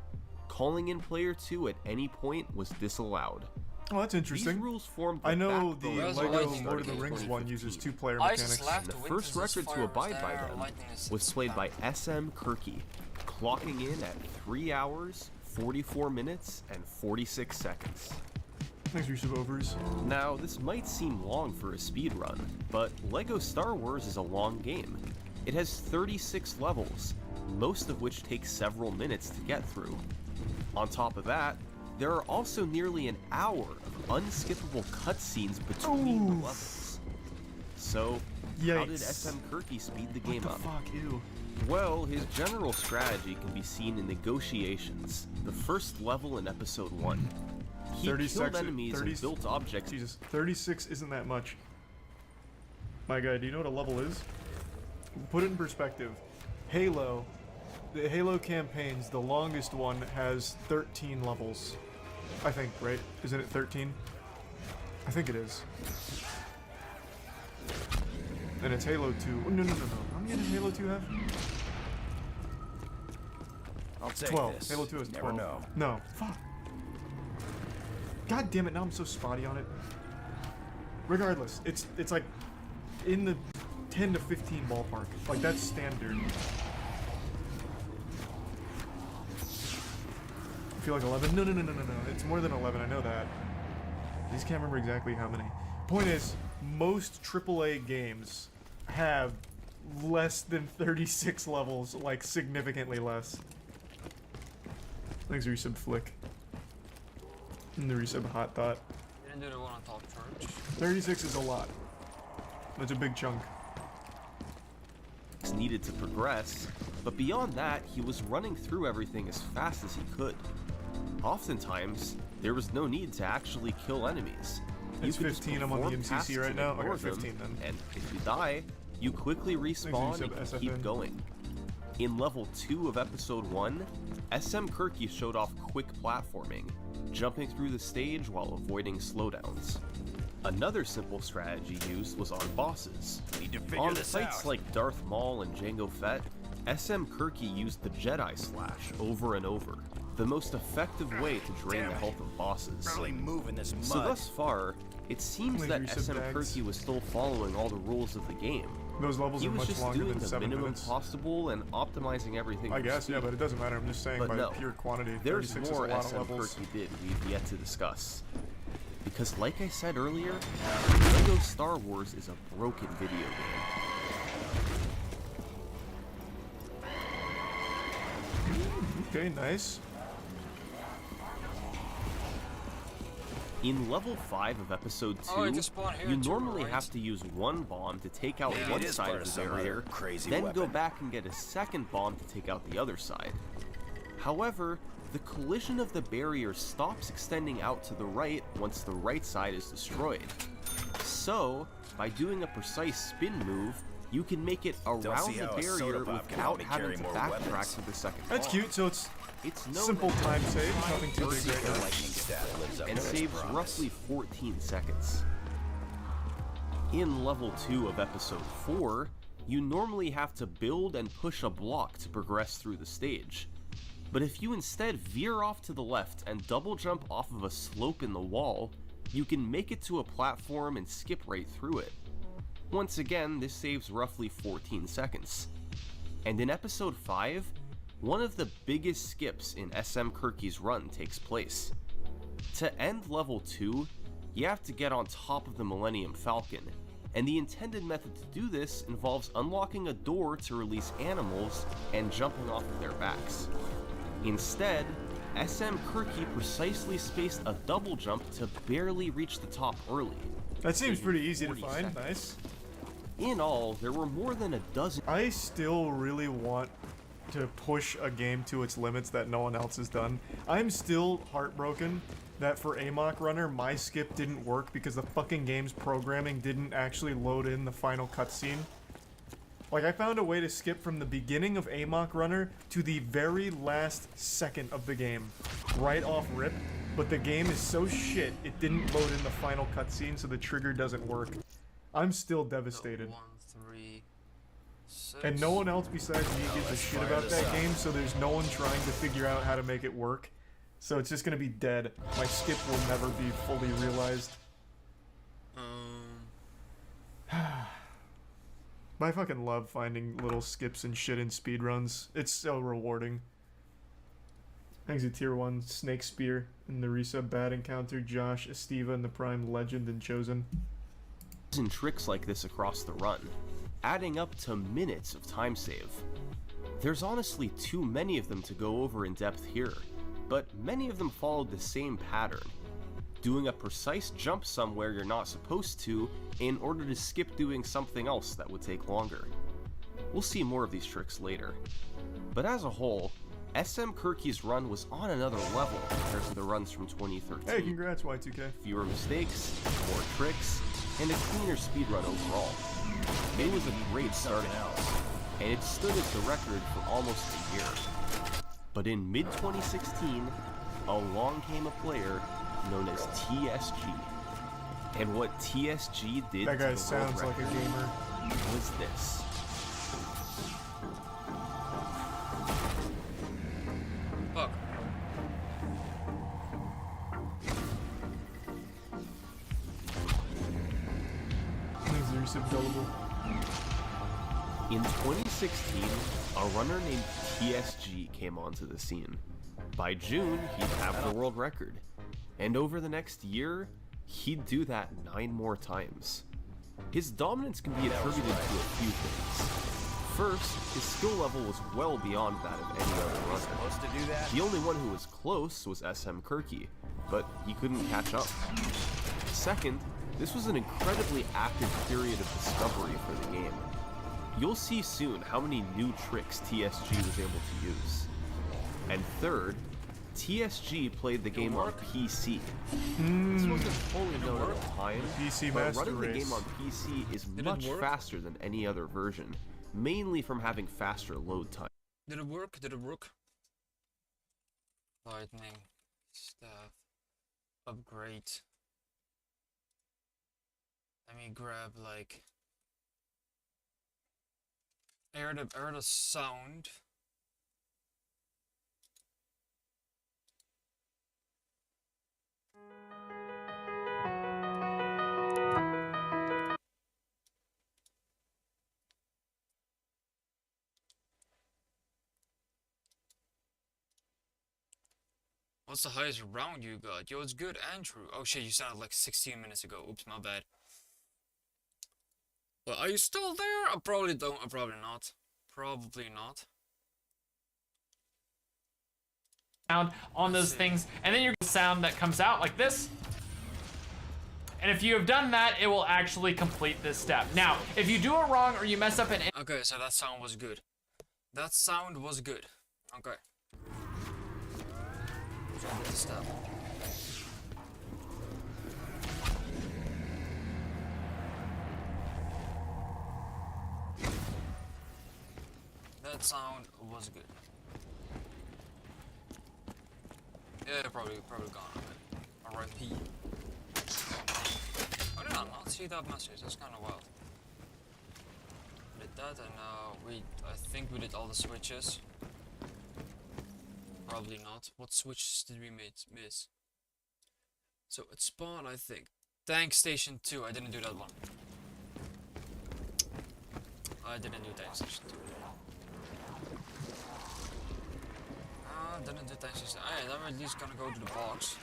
Calling in player 2 at any point was disallowed. Oh, that's interesting. These rules formed the I know the backbone of LEGO Stargate Lord of the Rings one 2015. uses 2-player mechanics. And the first record to abide by them was played by SM Kirky, clocking in at 3 hours, 44 minutes, and 46 seconds. Thanks for your overs. Now, this might seem long for a speedrun, but LEGO Star Wars is a long game. It has 36 levels, most of which take several minutes to get through. On top of that, there are also nearly an hour of unskippable cutscenes between the levels. So, how did SM Kirky speed the game up? Fuck you. Well, his general strategy can be seen in Negotiations, the first level in episode 1. He killed enemies and built objects. Jesus, 36 isn't that much. My guy, do you know what a level is? Put it in perspective. Halo, the Halo campaigns, the longest one has 13 levels. I think, right? Isn't it 13? I think it is. And it's Halo 2. Oh, no. How many does Halo 2 have? I'll take 12. this. Halo 2 has 12. Never know. No. Fuck. God damn it, now I'm so spotty on it. Regardless, it's like in the 10 to 15 ballpark. Like, that's standard. I feel like 11. No. It's more than 11. I know that. I just can't remember exactly how many. Point is, most AAA games have less than 36 levels, like significantly less. Thanks, resub Flick. And the resub Hot Thought. Didn't do the one on top charge. 36 is a lot. That's a big chunk. Needed to progress, but beyond that, he was running through everything as fast as he could. Oftentimes, there was no need to actually kill enemies. It's 15, I'm on the MCC right now. Okay, 15 then. And if you die, you quickly respawn and can keep going. In level 2 of episode 1, SM Kirky showed off quick platforming, jumping through the stage while avoiding slowdowns. Another simple strategy used was on bosses. On fights like Darth Maul and Jango Fett, SM Kirky used the Jedi Slash over and over, the most effective way to drain the health of bosses. So thus far, it seems that SM Kirky was still following all the rules of the game. Those levels He are was much just longer doing than the 7 minimum minutes. possible and optimizing everything. I for guess, yeah, speed. but it doesn't matter. I'm just saying But by no, pure quantity. there's 36 more is a lot SM of levels. Kirky did we've yet to discuss. Because like I said earlier, LEGO Star Wars is a broken video game. Okay, nice. In level 5 of episode 2, Oh, it just spawned here you too, normally right? have to use one bomb to take out Maybe one it is side part of of the some barrier, other crazy then go weapon. back and get a second bomb to take out the other side. However, the collision of the barrier stops extending out to the right once the right side is destroyed. So, by doing a precise spin move, you can make it around see the how a soda barrier pop can help without me having carry to more backtrack weapons. to the second That's bomb. cute, so it's known simple that time save, nothing too big right now. Lightning stat lives up and to its saves promise. roughly 14 seconds. In level 2 of episode 4, you normally have to build and push a block to progress through the stage. But if you instead veer off to the left and double jump off of a slope in the wall, you can make it to a platform and skip right through it. Once again, this saves roughly 14 seconds. And in episode 5, one of the biggest skips in SM Kirky's run takes place. To end level 2, you have to get on top of the Millennium Falcon, and the intended method to do this involves unlocking a door to release animals and jumping off of their backs. Instead, SM Kirky precisely spaced a double jump to barely reach the top early. That seems saving pretty easy to 40 find. seconds. Nice. In all, there were more than a dozen. I still really want to push a game to its limits that no one else has done. I'm still heartbroken that for Amok Runner, my skip didn't work because the fucking game's programming didn't actually load in the final cutscene. Like, I found a way to skip from the beginning of Amok Runner to the very last second of the game, right off rip, but the game is so shit, it didn't load in the final cutscene, so the trigger doesn't work. I'm still devastated. 1, 3, 6. And no one else besides me gives a let's shit fire about this that up. game, so there's no one trying to figure out how to make it work. So it's just gonna be dead. My skip will never be fully realized. I fucking love finding little skips and shit in speedruns. It's so rewarding. Thanks to Tier 1, Snake Spear, and the resub Bad Encounter, Josh, Estiva, and the Prime Legend, and Chosen. And tricks like this across the run, adding up to minutes of time save. There's honestly too many of them to go over in depth here, but many of them followed the same pattern. Doing a precise jump somewhere you're not supposed to in order to skip doing something else that would take longer. We'll see more of these tricks later. But as a whole, SM Kirky's run was on another level compared to the runs from 2013. Hey, congrats, Y2K. Fewer mistakes, more tricks, and a cleaner speedrun overall. It was a great starting out, and it stood as the record for almost a year. But in mid-2016, along came a player known as TSG. And what TSG did That guy to the sounds world like a record gamer. was this. Fuck. Thanks to resub Gullible. In 2016, a runner named TSG came onto the scene. By June, he'd have the world record. And over the next year, he'd do that 9 more times. His dominance can be attributed to a few things. First, his skill level was well beyond that of any other runner. The only one who was close was SM Kirky, but he couldn't catch up. Second, this was an incredibly active period of discovery for the game. You'll see soon how many new tricks TSG was able to use. And third, TSG played the game on PC. This wasn't fully known at the time, PC but Master running the Race. game on PC is much faster than any other version, mainly from having faster load time. Did it work? Did it work? Lightning staff upgrade. Let me grab like air the sound. What's the highest round you got? Yo, it's good, Andrew. Oh shit, you sounded like 16 minutes ago. Oops, my bad. But are you still there? I probably don't. I'm probably not. Probably not. On those things, and then you're gonna sound that comes out like this. And if you have done that, it will actually complete this step. Now, if you do it wrong or you mess up an... Okay, so that sound was good. That sound was good. Okay. So I did the step. That sound was good. Yeah, probably gone. R.I.P. How did I not see that message? That's kind of wild. We did that, and I think we did all the switches. Probably not. What switches did we miss? So at spawn, I think. Tank station 2. I didn't do that one. I didn't do tank station 2. Didn't do tank station. Alright, then we're at least gonna go to the box.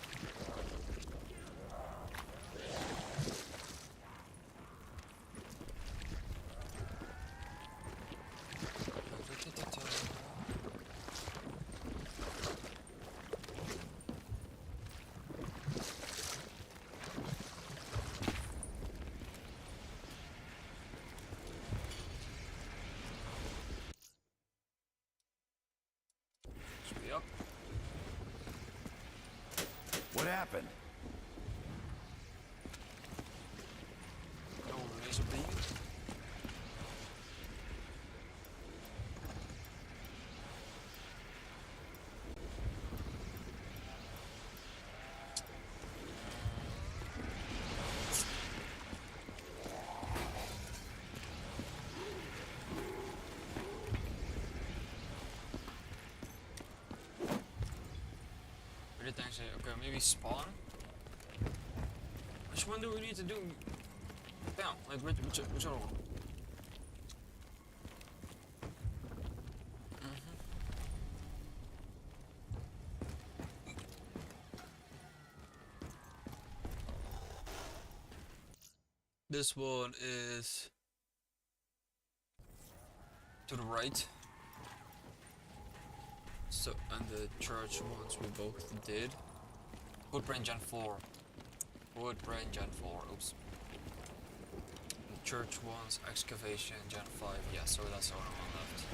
Yep. What happened? No laser beam. Okay, maybe spawn. Which one do we need to do? Down, like which other one? This one is to the right. So, and the church ones we both did. Footprint Gen 4. Footprint Gen 4, oops. The church ones, excavation Gen 5. Yeah, so that's the only one left.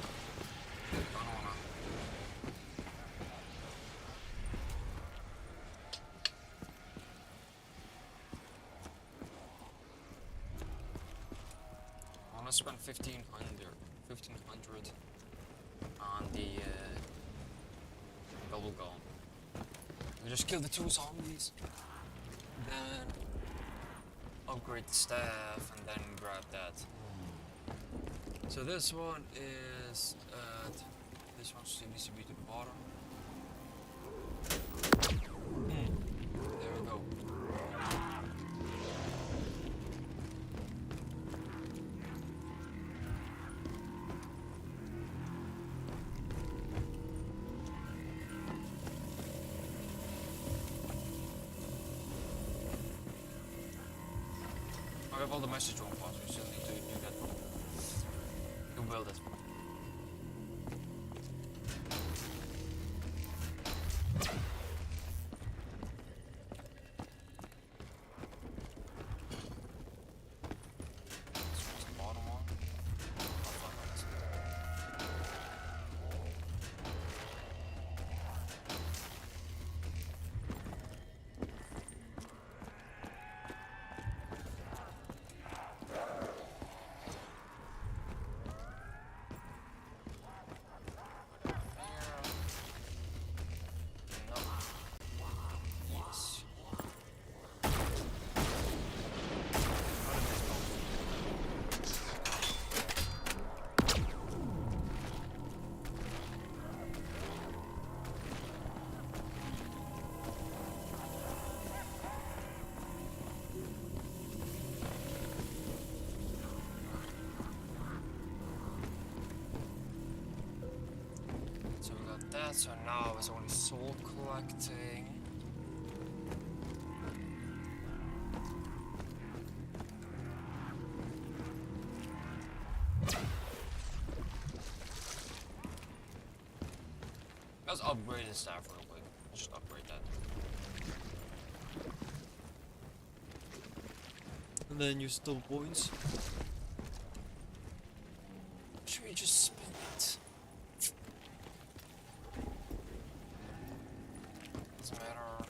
I wanna spend 1500 on the double gun. We just kill the 2 zombies, then upgrade the staff, and then grab that. So this one is this one still needs to be to the bottom. There we go. I have all the message on parts, we still need to do that one. To build it. This the bottom one. that, so now it's only soul collecting. Let's upgrade the staff real quick. Just upgrade that. And then use double points. Should we just spin it? Doesn't matter.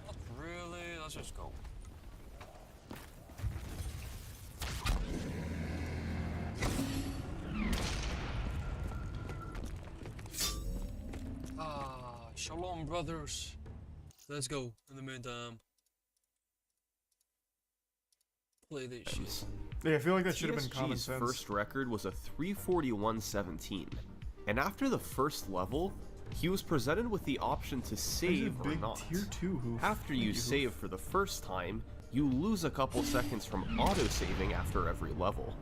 Not really. Let's just go. Shalom, brothers. Let's go. In the meantime, play these shit. Yeah, I feel like that should have been common TSG's sense. first record was a 341.17, and after the first level, he was presented with the option to save or not. Tier 2 hoof. After you save for the first time, you lose a couple seconds from auto-saving after every level.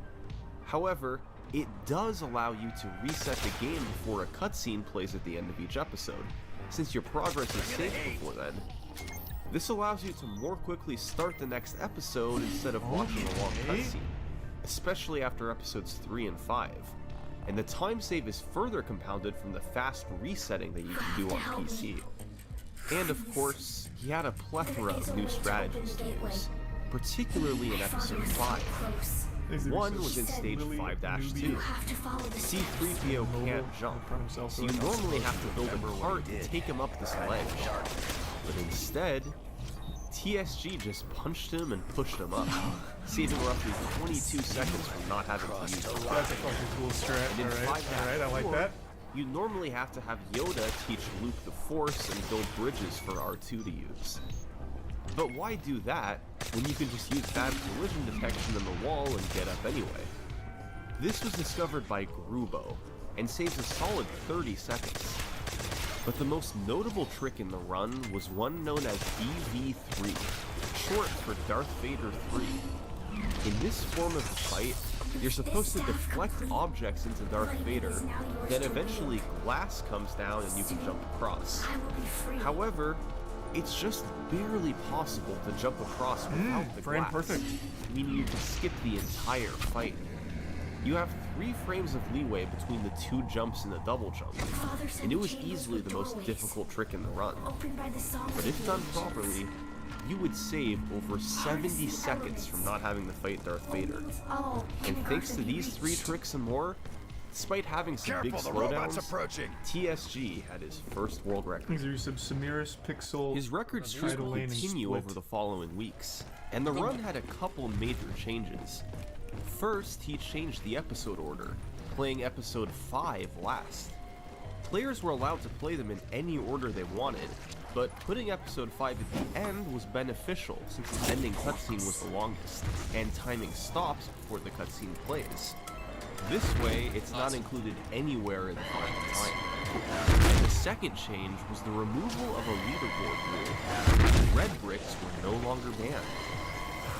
However, it does allow you to reset the game before a cutscene plays at the end of each episode, since your progress is saved before then. This allows you to more quickly start the next episode instead of watching a long cutscene, especially after episodes 3 and 5. And the time save is further compounded from the fast resetting that you can do on PC. And of course, he had a plethora of new strategies to use, particularly in episode 5. One was in stage 5-2. C-3PO can't jump, so you normally have to build a cart to take him up this ledge. But instead, TSG just punched him and pushed him up, saving roughly 22 seconds from not having to use the cart. That's a fucking cool strat. And in Alright, I like that. You normally have to have Yoda teach Luke the Force and build bridges for R2 to use. But why do that when you can just use bad collision detection in the wall and get up anyway? This was discovered by Grubo, and saves a solid 30 seconds. But the most notable trick in the run was one known as BV3, short for Darth Vader 3. In this form of the fight, you're supposed to deflect objects into Darth Vader, then eventually glass comes down and you can jump across. However, it's just barely possible to jump across without the glass, perfect. meaning you can skip the entire fight. You have 3 frames of leeway between the 2 jumps and the double jump, and it was easily the most difficult trick in the run. But if done properly, you would save over 70 seconds from not having to fight Darth Vader. And thanks to these 3 tricks and more, despite having some big slowdowns, TSG had his first world record. His record streak will continue over the following weeks, and the run had a couple major changes. First, he changed the episode order, playing episode 5 last. Players were allowed to play them in any order they wanted, but putting episode 5 at the end was beneficial since the ending cutscene was the longest, and timing stops before the cutscene plays. This way, it's not included anywhere in the final time. And the second change was the removal of a leaderboard rule. Red bricks were no longer banned.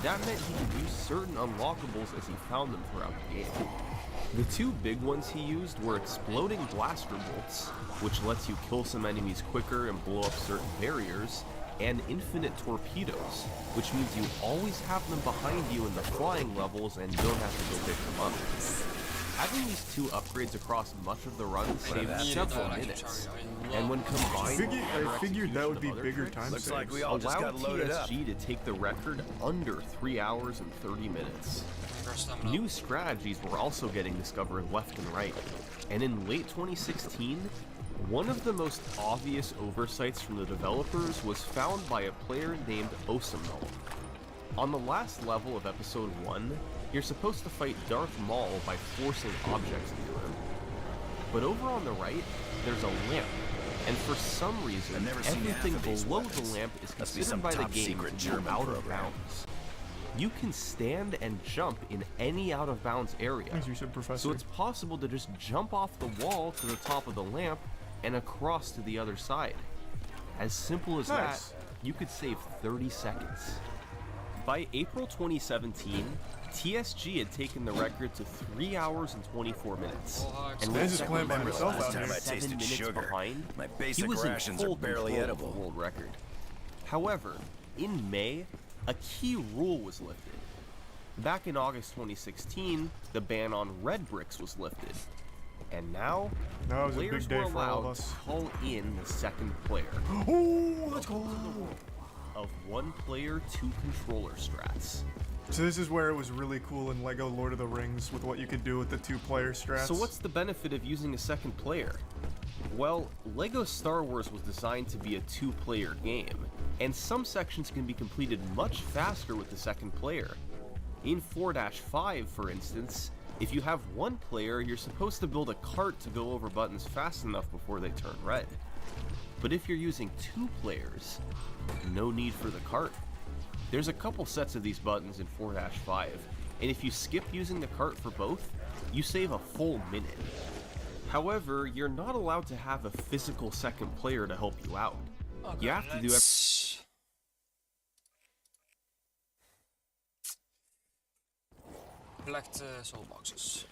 That meant he could use certain unlockables as he found them throughout the game. The 2 big ones he used were exploding blaster bolts, which lets you kill some enemies quicker and blow up certain barriers, and infinite torpedoes, which means you always have them behind you in the flying levels and don't have to go pick them up. Having these 2 upgrades across much of the run saved several minutes, and when combined I figured that would be bigger time saves. Like we all just allowed got loaded up. TSG to take the record under 3 hours and 30 minutes. New strategies were also getting discovered left and right, and in late 2016, one of the most obvious oversights from the developers was found by a player named Osamnol. On the last level of episode 1, you're supposed to fight Darth Maul by forcing objects into him. But over on the right, there's a lamp, and for some reason, everything below the lamp is considered by the game to be out of bounds. You can stand and jump in any out of bounds area, so it's possible to just jump off the wall to the top of the lamp and across to the other side. As simple as that, you could save 30 seconds. By April 2017, TSG had taken the record to 3 hours and 24 minutes. And This is playing by himself out Last time here. I tasted 7 minutes sugar, behind, my he basic was in rations are full barely control of the edible. world record. However, in May, a key rule was lifted. Back in August 2016, the ban on red bricks was lifted. And now, That was a players big day were for all of allowed us. to call in the second player. Oh, let's go! Of one player, two controller strats. So this is where it was really cool in LEGO Lord of the Rings with what you could do with the 2-player strats. So what's the benefit of using a second player? Well, LEGO Star Wars was designed to be a 2-player game, and some sections can be completed much faster with the second player. In 4-5, for instance, if you have one player, you're supposed to build a cart to go over buttons fast enough before they turn red. But if you're using 2 players, no need for the cart. There's a couple sets of these buttons in 4-5, and if you skip using the cart for both, you save a full minute. However, you're not allowed to have a physical second player to help you out. Okay, You have to do collect soul boxes.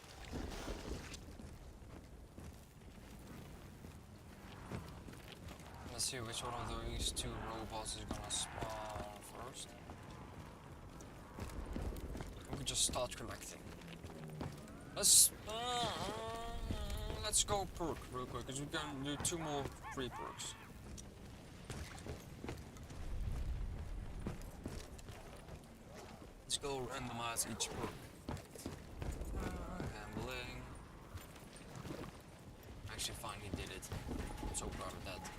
Let's see which one of these 2 robots is gonna spawn first. We can just start collecting. Let's go perk real quick, because we can do 2 more free perks. Let's go randomize each perk. Gambling. Actually finally did it. I'm so proud of that.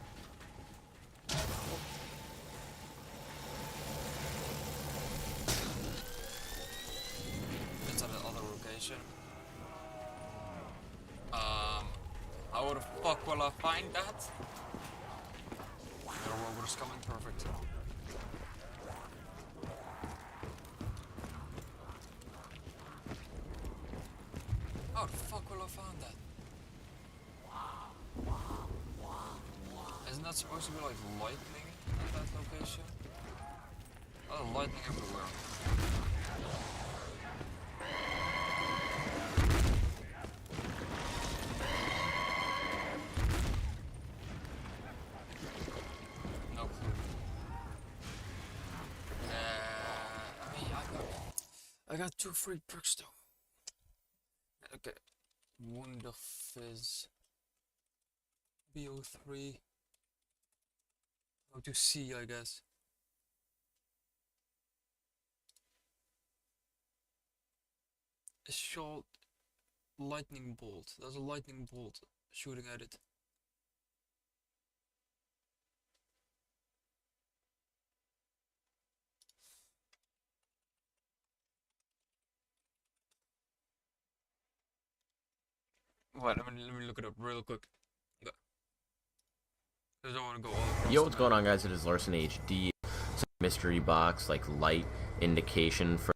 It's at the other location. How the fuck will I find that? The robot is coming, perfect. How the fuck will I find that? Isn't that supposed to be like lightning at that location? Oh, lightning everywhere. No clue. I mean, I got 2 free perks though. Okay. Wonder Fizz. BO3. How to see, I guess. A short lightning bolt. There's a lightning bolt shooting at it. Wait, let me look it up real quick. Okay. 'Cause I don't want to go all across. Yo, what's going on, guys? It is Larson HD. It's a mystery box, like light indication for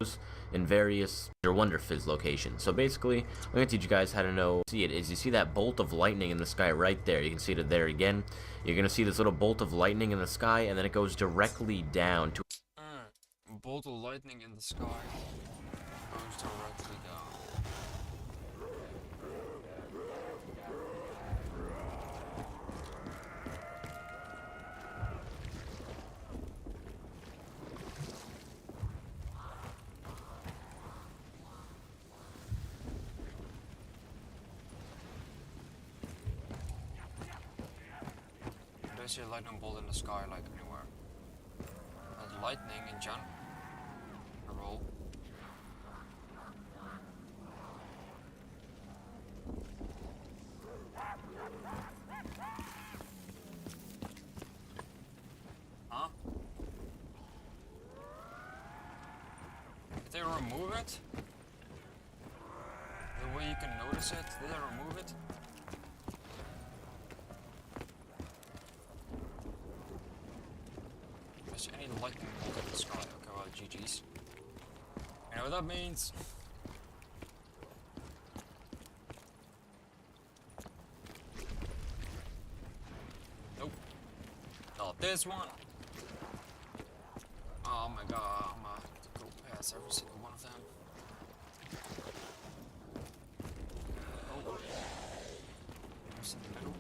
in various Wonder Fizz locations. So basically, I'm gonna teach you guys how to know. See it is you see that bolt of lightning in the sky right there. You can see it there again. You're gonna see this little bolt of lightning in the sky, and then it goes directly down to. Bolt of lightning in the sky goes directly down. I see a lightning bolt in the sky like anywhere. There's lightning in general. Huh? Did they remove it? The way you can notice it, did they remove it? Is there any lightning bolt in the sky? Okay, well, GG's. You know what that means? Nope. Not this one. Oh my god, That's every single one of them. Oh. There's in the middle.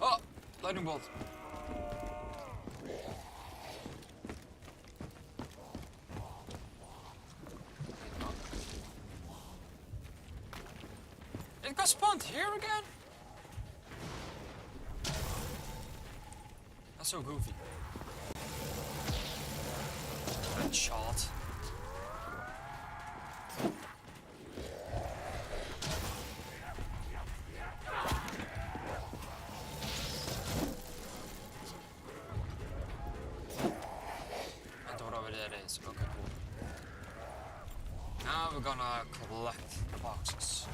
Oh! Lightning bolt! It got spawned here again? That's so goofy. Good shot. I don't know what that is. Okay, cool. Now we're gonna collect the boxes.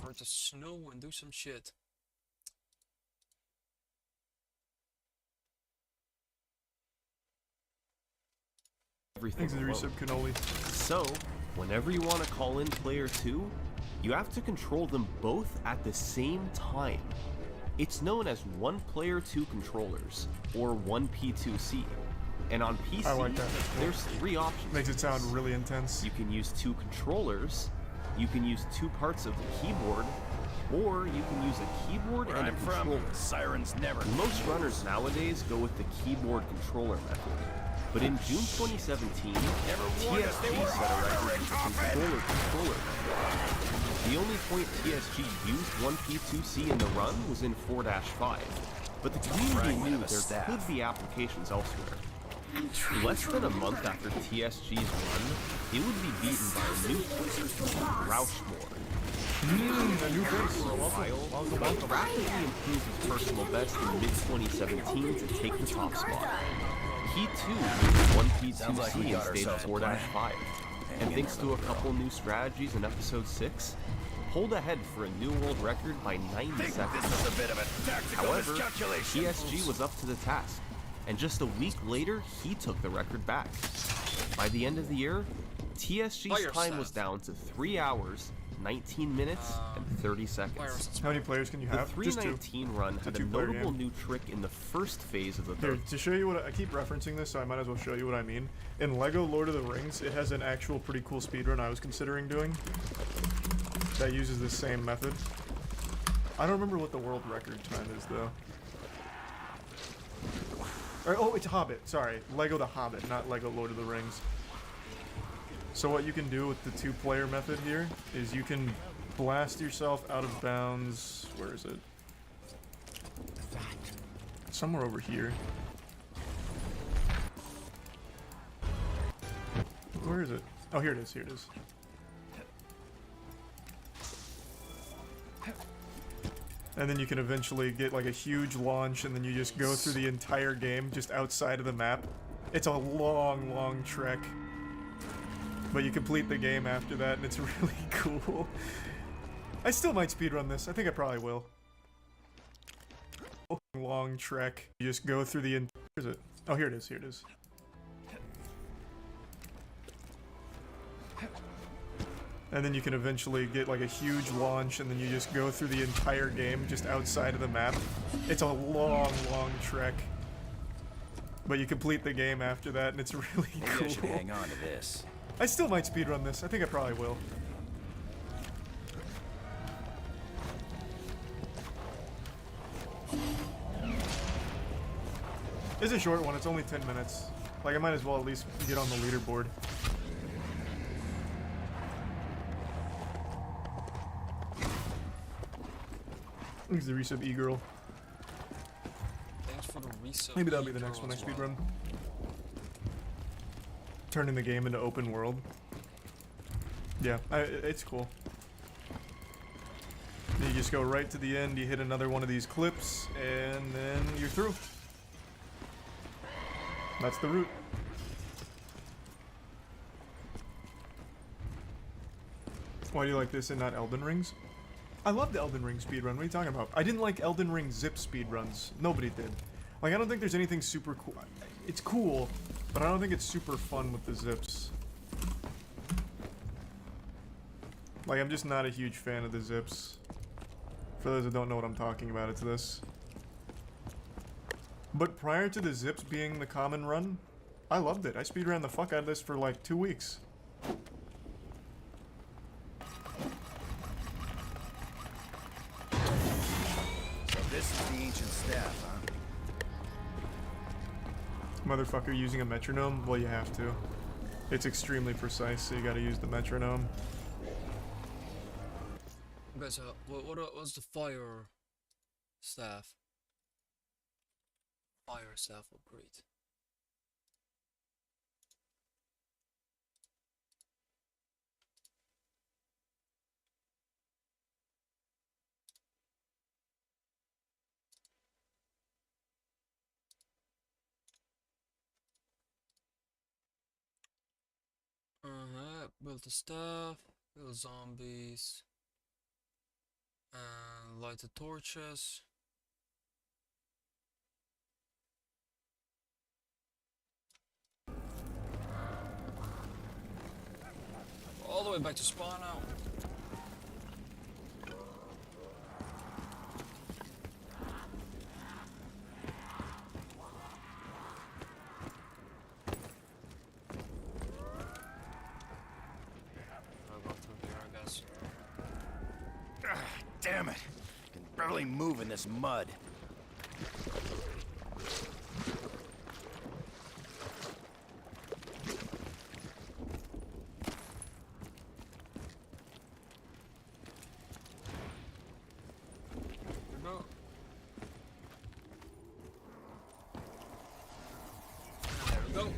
For it to snow and do some shit. Everything Thanks to the resub cannoli. So, whenever you want to call in player 2, you have to control them both at the same time. It's known as 1 player 2 controllers, or 1 P2C. And on PC, I like that. there's 3 options. Makes it sound really intense. You can use 2 controllers, you can use 2 parts of the keyboard, or you can use a keyboard and a controller. Sirens never. Most runners nowadays go with the keyboard controller method. But in June 2017, TSG set a record with the controller method. The only point TSG used 1P2C in the run was in 4-5, but the community knew there could be applications elsewhere. Less than a month after TSG's run, it would be beaten by a new player, Roushmore. A new face. For a while, he rapidly improved his personal best in mid-2017 to take the top spot. He too used 1P2C and stayed at 4-5, and thanks to a couple new strategies in episode 6, pulled ahead for a new world record by 90 seconds. However, TSG was up to the task, and just a week later, he took the record back. By the end of the year, TSG's time was down to 3 hours, 19 minutes, and 30 seconds. How many players can you have? The 319 run had a notable new trick in the first phase of the Here, to show you what I keep referencing this, so I might as well show you what I mean. In LEGO Lord of the Rings, it has an actual pretty cool speedrun I was considering doing that uses the same method. I don't remember what the world record time is though. Or, oh, it's Hobbit. Sorry, LEGO the Hobbit, not LEGO Lord of the Rings. So what you can do with the 2-player method here is you can blast yourself out of bounds. Where is it? Somewhere over here. Where is it? Oh, here it is. Here it is. And then you can eventually get like a huge launch, and then you just go through the entire game just outside of the map. It's a long, long trek. But you complete the game after that, and it's really cool. I still might speedrun this. I think I probably will. Long trek. You just go through the... Where is it? Oh, here it is. Here it is. And then you can eventually get like a huge launch, and then you just go through the entire game just outside of the map. It's a long, long trek. But you complete the game after that, and it's really cool. Maybe I should hang on to this. I still might speedrun this. I think I probably will. It's a short one. It's only 10 minutes. Like, I might as well at least get on the leaderboard. Thanks to the resub E-Girl. Thanks for the reset. Maybe that'll be the next one I speedrun. Turning the game into open world. Yeah, it's cool. You just go right to the end, you hit another one of these clips, and then you're through. That's the route. Why do you like this and not Elden Rings? I love the Elden Ring speedrun. What are you talking about? I didn't like Elden Ring zip speedruns. Nobody did. Like, I don't think there's anything super cool. It's cool, but I don't think it's super fun with the zips. Like, I'm just not a huge fan of the zips. For those that don't know what I'm talking about, it's this. But prior to the zips being the common run, I loved it. I speedran the fuck out of this for like 2 weeks. So this is the ancient staff, huh? Motherfucker using a metronome? Well, you have to. It's extremely precise, so you gotta use the metronome. Okay, so what's the fire staff? Fire staff upgrade. Build the staff, build zombies, and light the torches. All the way back to spawn now. Damn it. I can barely move in this mud. No. There we go.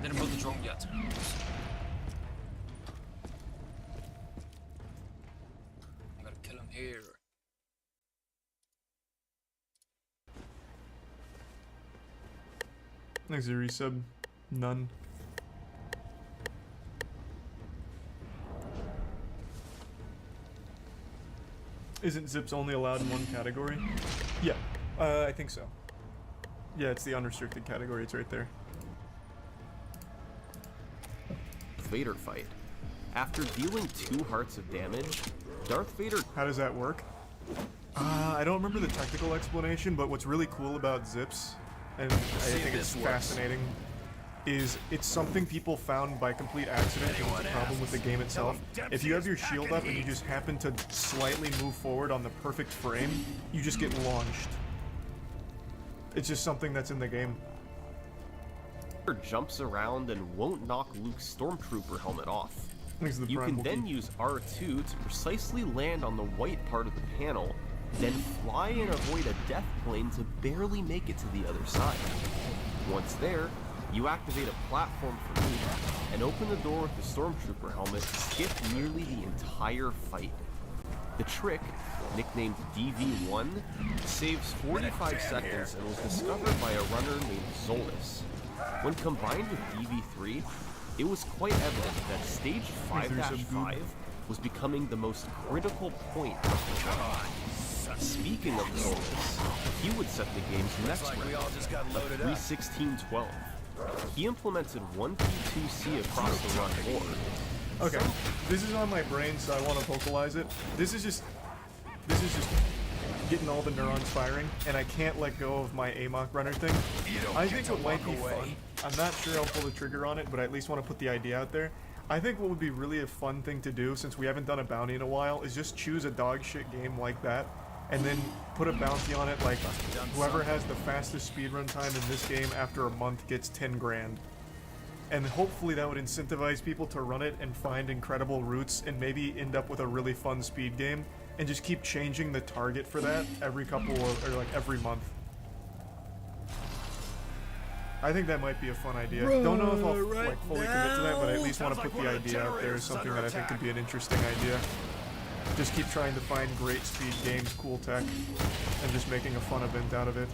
Didn't build the drone yet. Here. Thanks, resub. None. Isn't zips only allowed in one category? Yeah, I think so. Yeah, it's the unrestricted category. It's right there. Vader fight. After dealing 2 hearts of damage, Darth Vader... How does that work? I don't remember the technical explanation, but what's really cool about zips, and I think it's fascinating, is it's something people found by complete accident, and it's a problem with the game itself. If you have your shield up and you just happen to slightly move forward on the perfect frame, you just get launched. It's just something that's in the game. Jumps around and won't knock Luke's Stormtrooper helmet off. You Prime can then use R2 to precisely land on the white part of the panel, then fly and avoid a death plane to barely make it to the other side. Once there, you activate a platform for Luke and open the door with the Stormtrooper helmet to skip nearly the entire fight. The trick, nicknamed DV1, saves 45 seconds and was discovered by a runner named Zolas. When combined with DV3, it was quite evident that stage 5-5 was becoming the most critical point of the run. Speaking of Zolas, he would set the game's next record of 3:16:12. He implemented 1P2C across the run board. Okay, this is on my brain, so I want to vocalize it. This is just getting all the neurons firing, and I can't let go of my AMOC runner thing. I think it might be fun. I'm not sure I'll pull the trigger on it, but I at least want to put the idea out there. I think what would be really a fun thing to do, since we haven't done a bounty in a while, is just choose a dog shit game like that, and then put a bounty on it, like whoever has the fastest speedrun time in this game after a month gets 10 grand. And hopefully that would incentivize people to run it and find incredible routes and maybe end up with a really fun speed game, and just keep changing the target for that every couple of, or like every month. I think that might be a fun idea. Don't know if I'll like fully commit to that, but I at least want to put the idea out there as something that I think could be an interesting idea. Just keep trying to find great speed games, cool tech, and just making a fun event out of it.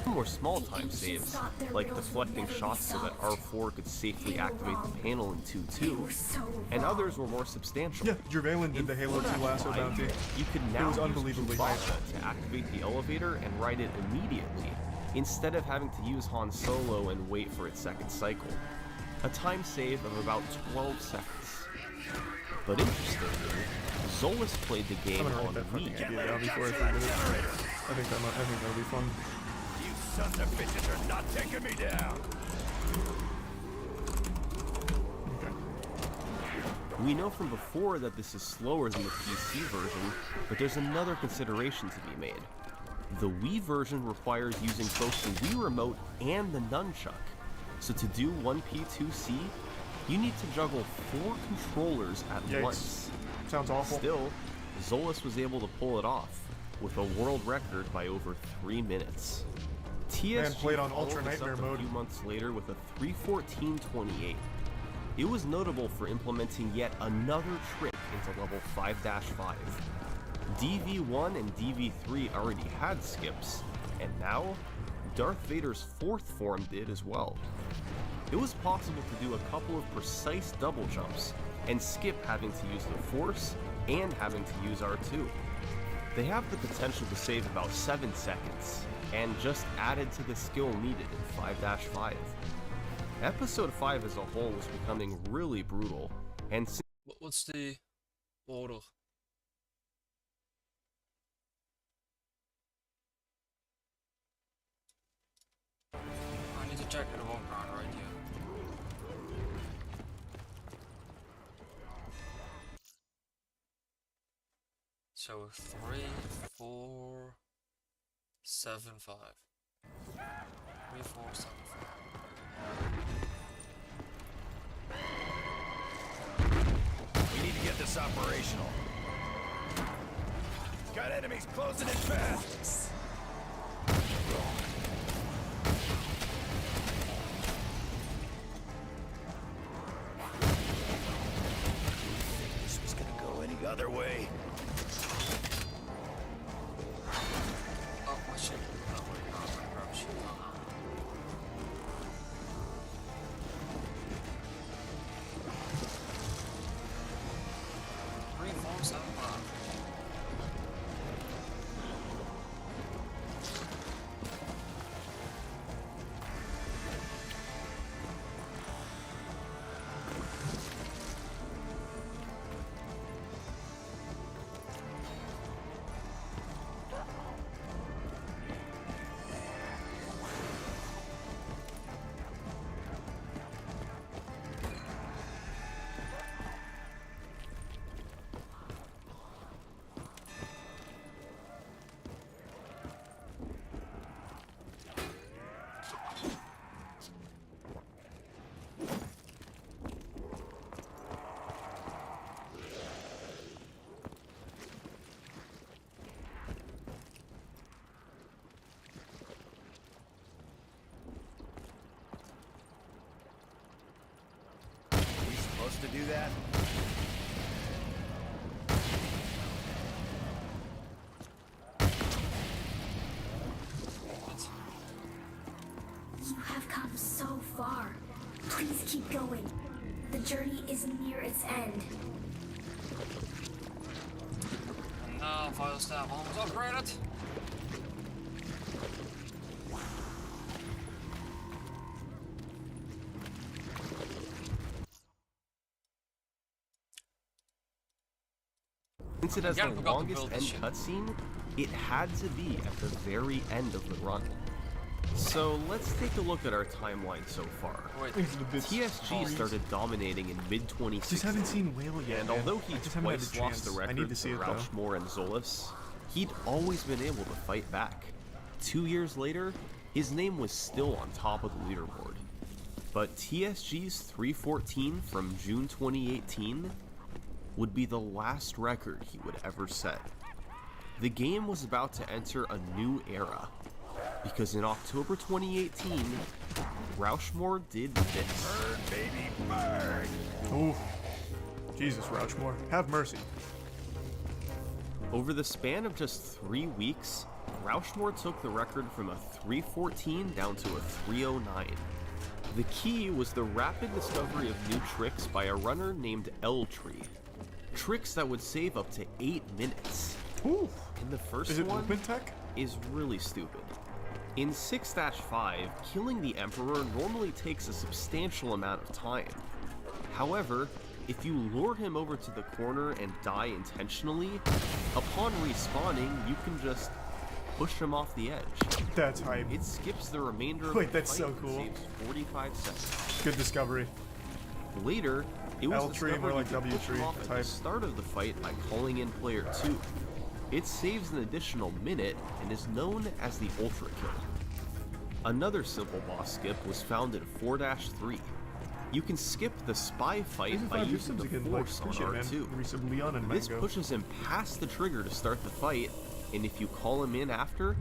More small time saves, like deflecting shots so that R4 could safely activate the panel in 2-2, and others were more substantial. Yeah, Jervalen did the Halo 2 lasso bounty. You could now use unbelievably high to activate the elevator and ride it immediately, instead of having to use Han Solo and wait for its second cycle. A time save of about 12 seconds. But interestingly, Zolas played the game on Wii. I think that'll be fun. You sons of bitches are not taking me down. We know from before that this is slower than the PC version, but there's another consideration to be made. The Wii version requires using both the Wii Remote and the Nunchuck. So to do 1P2C, you need to juggle 4 controllers at once. Sounds awful. Still, Zolas was able to pull it off, with a world record by over 3 minutes. TSG played on Ultra Nightmare mode a few months later with a 3:14.28. It was notable for implementing yet another trick into level 5-5. DV1 and DV3 already had skips, and now Darth Vader's 4th form did as well. It was possible to do a couple of precise double jumps, and skip having to use the Force and having to use R2. They have the potential to save about 7 seconds, and just added to the skill needed in 5-5. Episode 5 as a whole was becoming really brutal, and what's the order? I need to check the wrong ground right here. So 3, 4, 7, 5. 3, 4, 7, 5. We need to get this operational. Got enemies closing in fast. This was gonna go any other way. Oh, my shit. Oh, wait, no, I'm gonna grab shit. 3, 4, 7, 5. To do that? You have come so far. Please keep going. The journey is near its end. Now, file staff almost upgraded. Since it has the longest end cutscene, it had to be at the very end of the run. So let's take a look at our timeline so far. TSG started dominating in mid-2016. Just haven't seen Whale yet. And although he twice lost the record to Rauschmore and Zolas, he'd always been able to fight back. 2 years later, his name was still on top of the leaderboard. But TSG's 3:14 from June 2018 would be the last record he would ever set. The game was about to enter a new era, because in October 2018, Rauschmore did this. Bird, baby, bird. Ooh. Jesus, Rauschmore. Have mercy. Over the span of just 3 weeks, Rauschmore took the record from a 314 down to a 309. The key was the rapid discovery of new tricks by a runner named L-Tree. Tricks that would save up to 8 minutes. Ooh. And the first Is it one movement tech? is really stupid. In 6-5, killing the Emperor normally takes a substantial amount of time. However, if you lure him over to the corner and die intentionally, upon respawning, you can just push him off the edge. That's hype. It skips the remainder of Wait, the that's fight so cool. and saves 45 seconds. Good discovery. Later, it was L-Tree, discovered more like you could push him W-Tree off at the type. start of the fight by calling in player 2. It saves an additional minute and is known as the Ultra Kill. Another simple boss skip was found in 4-3. You can skip the spy fight by using the force on R2. This pushes him past the trigger to start the fight, and if you call him in after,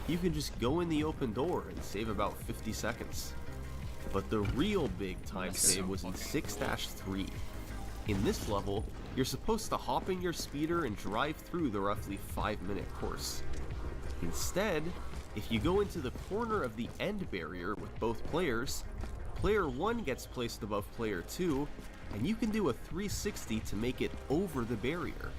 you can just go in the open door and save about 50 seconds. But the real big time save was in 6-3. In this level, you're supposed to hop in your speeder and drive through the roughly 5-minute course. Instead, if you go into the corner of the end barrier with both players, player 1 gets placed above player 2, and you can do a 360 to make it over the barrier.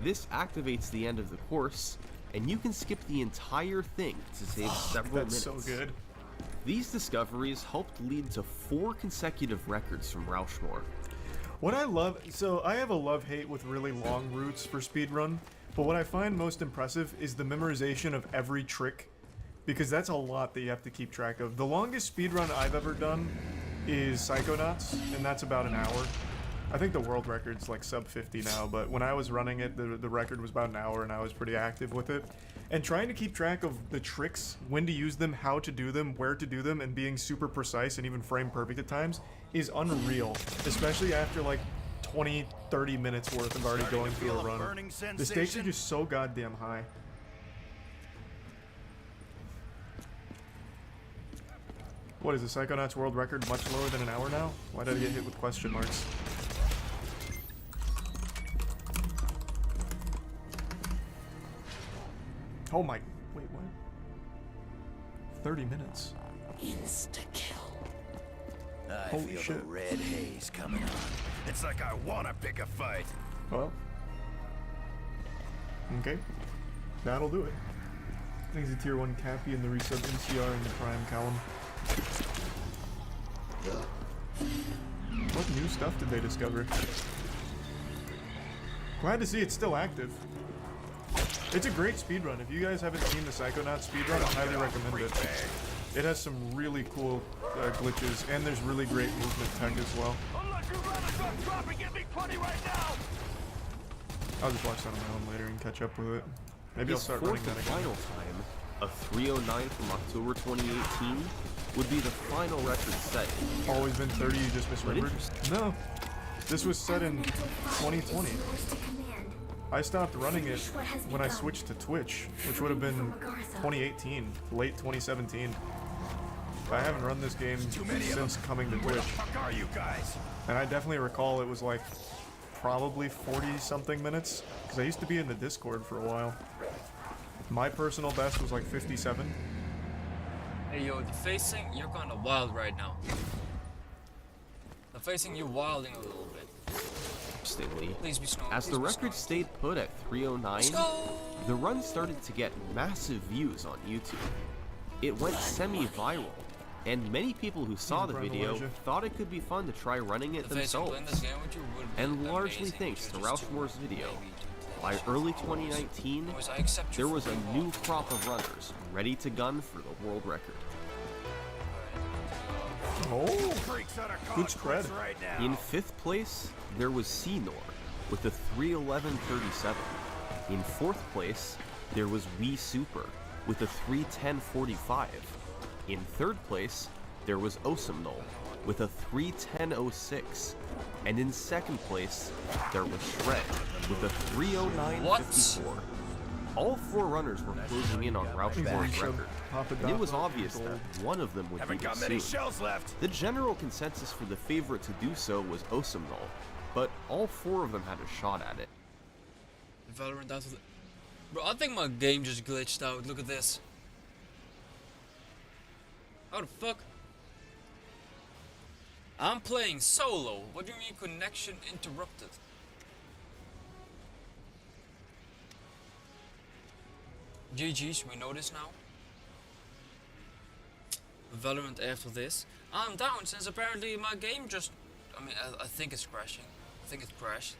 This activates the end of the course, and you can skip the entire thing to save several minutes. That's so good. These discoveries helped lead to 4 consecutive records from Rauschmore. What I love, so I have a love-hate with really long routes for speedrun, but what I find most impressive is the memorization of every trick, because that's a lot that you have to keep track of. The longest speedrun I've ever done is Psychonauts, and that's about an hour. I think the world record's like sub 50 now, but when I was running it, the record was about an hour, and I was pretty active with it. And trying to keep track of the tricks, when to use them, how to do them, where to do them, and being super precise and even frame perfect at times is unreal, especially after like 20, 30 minutes worth of already going through a run. The stakes are just so goddamn high. What is the Psychonauts world record much lower than an hour now? Why did I get hit with question marks? Oh my, wait, what? 30 minutes. Insta-kill. I Holy feel shit. the red haze coming on. It's like I wanna pick a fight. Well. Okay. That'll do it. I think it's a tier 1 Cappy in the resub NCR in the prime column. What new stuff did they discover? Glad to see it's still active. It's a great speedrun. If you guys haven't seen the Psychonauts speedrun, I highly recommend it. It has some really cool glitches, and there's really great movement tech as well. I'll just watch that on my own later and catch up with it. Maybe I'll start running that again. Final time, a 309 from October 2018, would be the final record set. Always been 30, you just misremembered? No. This was set in 2020. I stopped running it when I switched to Twitch, which would have been 2018, late 2017. I haven't run this game since coming to Twitch. Where the fuck are you guys? And I definitely recall it was like probably 40-something minutes, because I used to be in the Discord for a while. My personal best was like 57. Hey yo, the facing, you're kinda wild right now. The facing, you're wilding a little bit. Interestingly, Please be slow. as the record stayed put at 309, the run started to get massive views on YouTube. It went semi-viral, and many people who saw the video thought it could be fun to try running it themselves. And largely thanks to Rauschmore's video, by early 2019, there was a new crop of runners ready to gun for the world record. Oh, good spread. In 5th place, there was Senor with a 3:11:37. In 4th place, there was Wii Super with a 3:10:45. In 3rd place, there was Osamnol with a 3:10:06. And in 2nd place, there was Shred with a 3:09:54. All 4 runners were closing in on Rauschborg's record, and it was obvious that one of them would Haven't do got it many soon. shells left. The general consensus for the favorite to do so was Osamnol, but all 4 of them had a shot at it. Valorant out of the... Bro, I think my game just glitched out. Look at this. How the fuck? I'm playing solo. What do you mean connection interrupted? GG's, we know this now. Valorant after this. I'm down since apparently my game just... I mean, I think it's crashing. I think it crashed.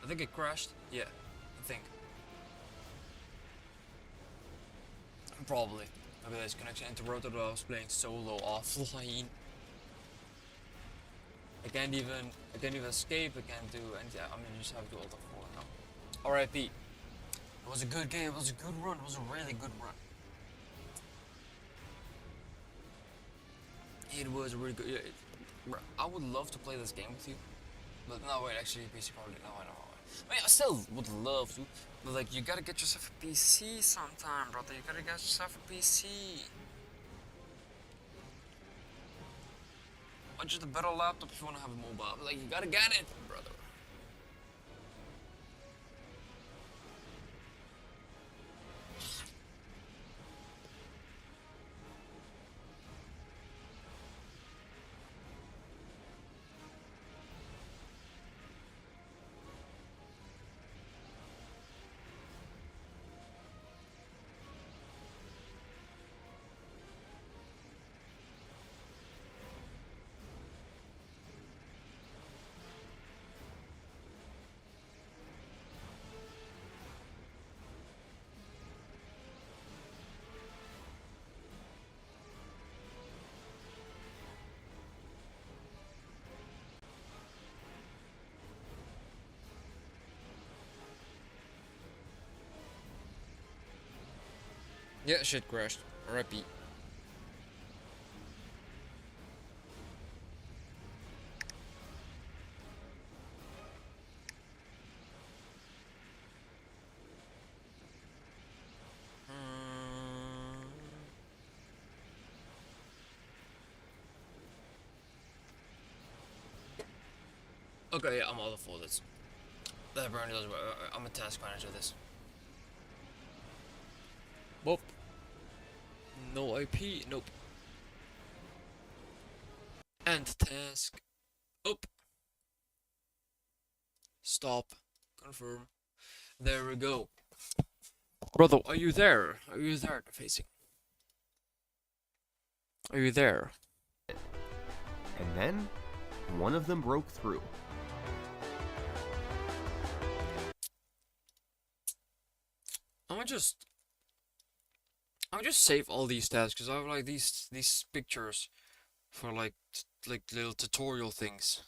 I think it crashed. Yeah, I think. Probably. Look at this, connection interrupted while I was playing solo offline. I can't even escape, I can't do anything. I mean, you just have to do Alt F4 now. RIP. It was a good game, it was a good run, it was a really good run. It was really good. Yeah, I would love to play this game with you. But no, wait, actually, PC probably. No, I don't know. I mean, I still would love to. But, like, you gotta get yourself a PC sometime, brother. You gotta get yourself a PC. Or just a better laptop if you wanna have a mobile. But, like, you gotta get it, brother. Yeah, shit crashed. RIP. Okay, yeah, I'm all for this. That apparently doesn't work. I'm a task manager of this. Whoop. No IP, nope. End task. Up. Stop. Confirm. There we go. Brother, are you there? Are you there, facing? Are you there? And then, one of them broke through. I'm gonna just save all these tasks because I have like these pictures for like little tutorial things.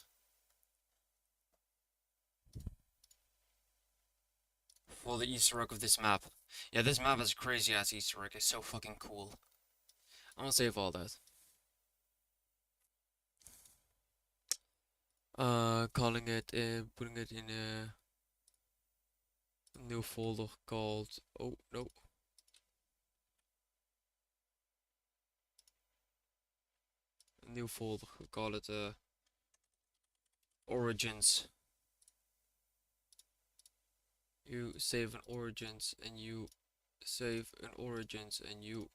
For the Easter egg of this map. Yeah, this map is a crazy ass Easter egg. It's so fucking cool. I'm gonna save all that. Calling it, putting it in a new folder called, oh no. A new folder, we call it Origins. You save an Origins and you save an Origins and you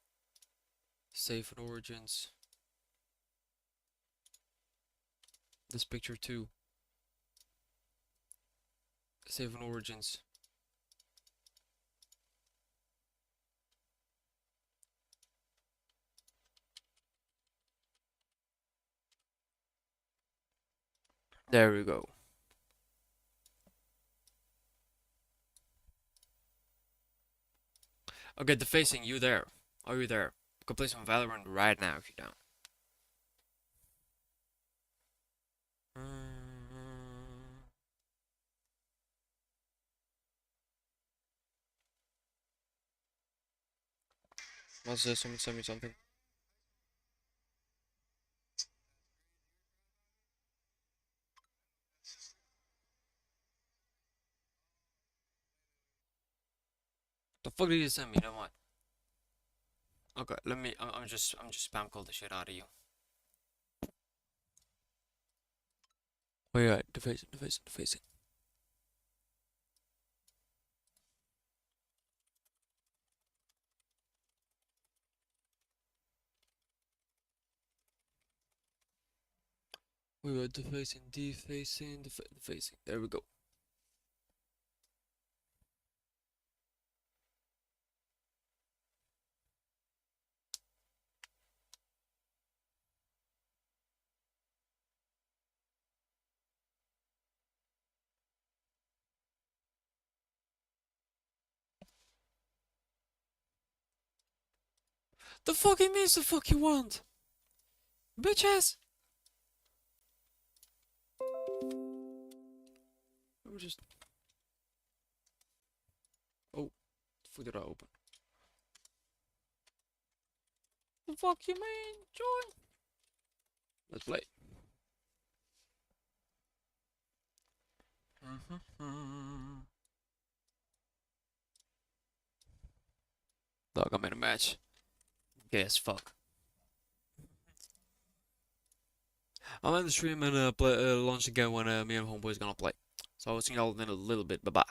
save an Origins. This picture too. Save an Origins. There we go. Okay, the facing, you there? Are you there? Go play some Valorant right now if you're down. What's this? Someone send me something. The fuck did you send me? Never mind. Okay, let me. I'm just spam call the shit out of you. Wait, right, deface it. We were defacing. There we go. The fucking means the fuck you want, bitches. Let me just. Oh, fuck did I open? The fuck you mean, join? Let's play. Dog, I'm in a match. Okay, as fuck. I'm in the stream and play, launch again when me and homeboy's gonna play. So I'll see y'all in a little bit. Bye bye.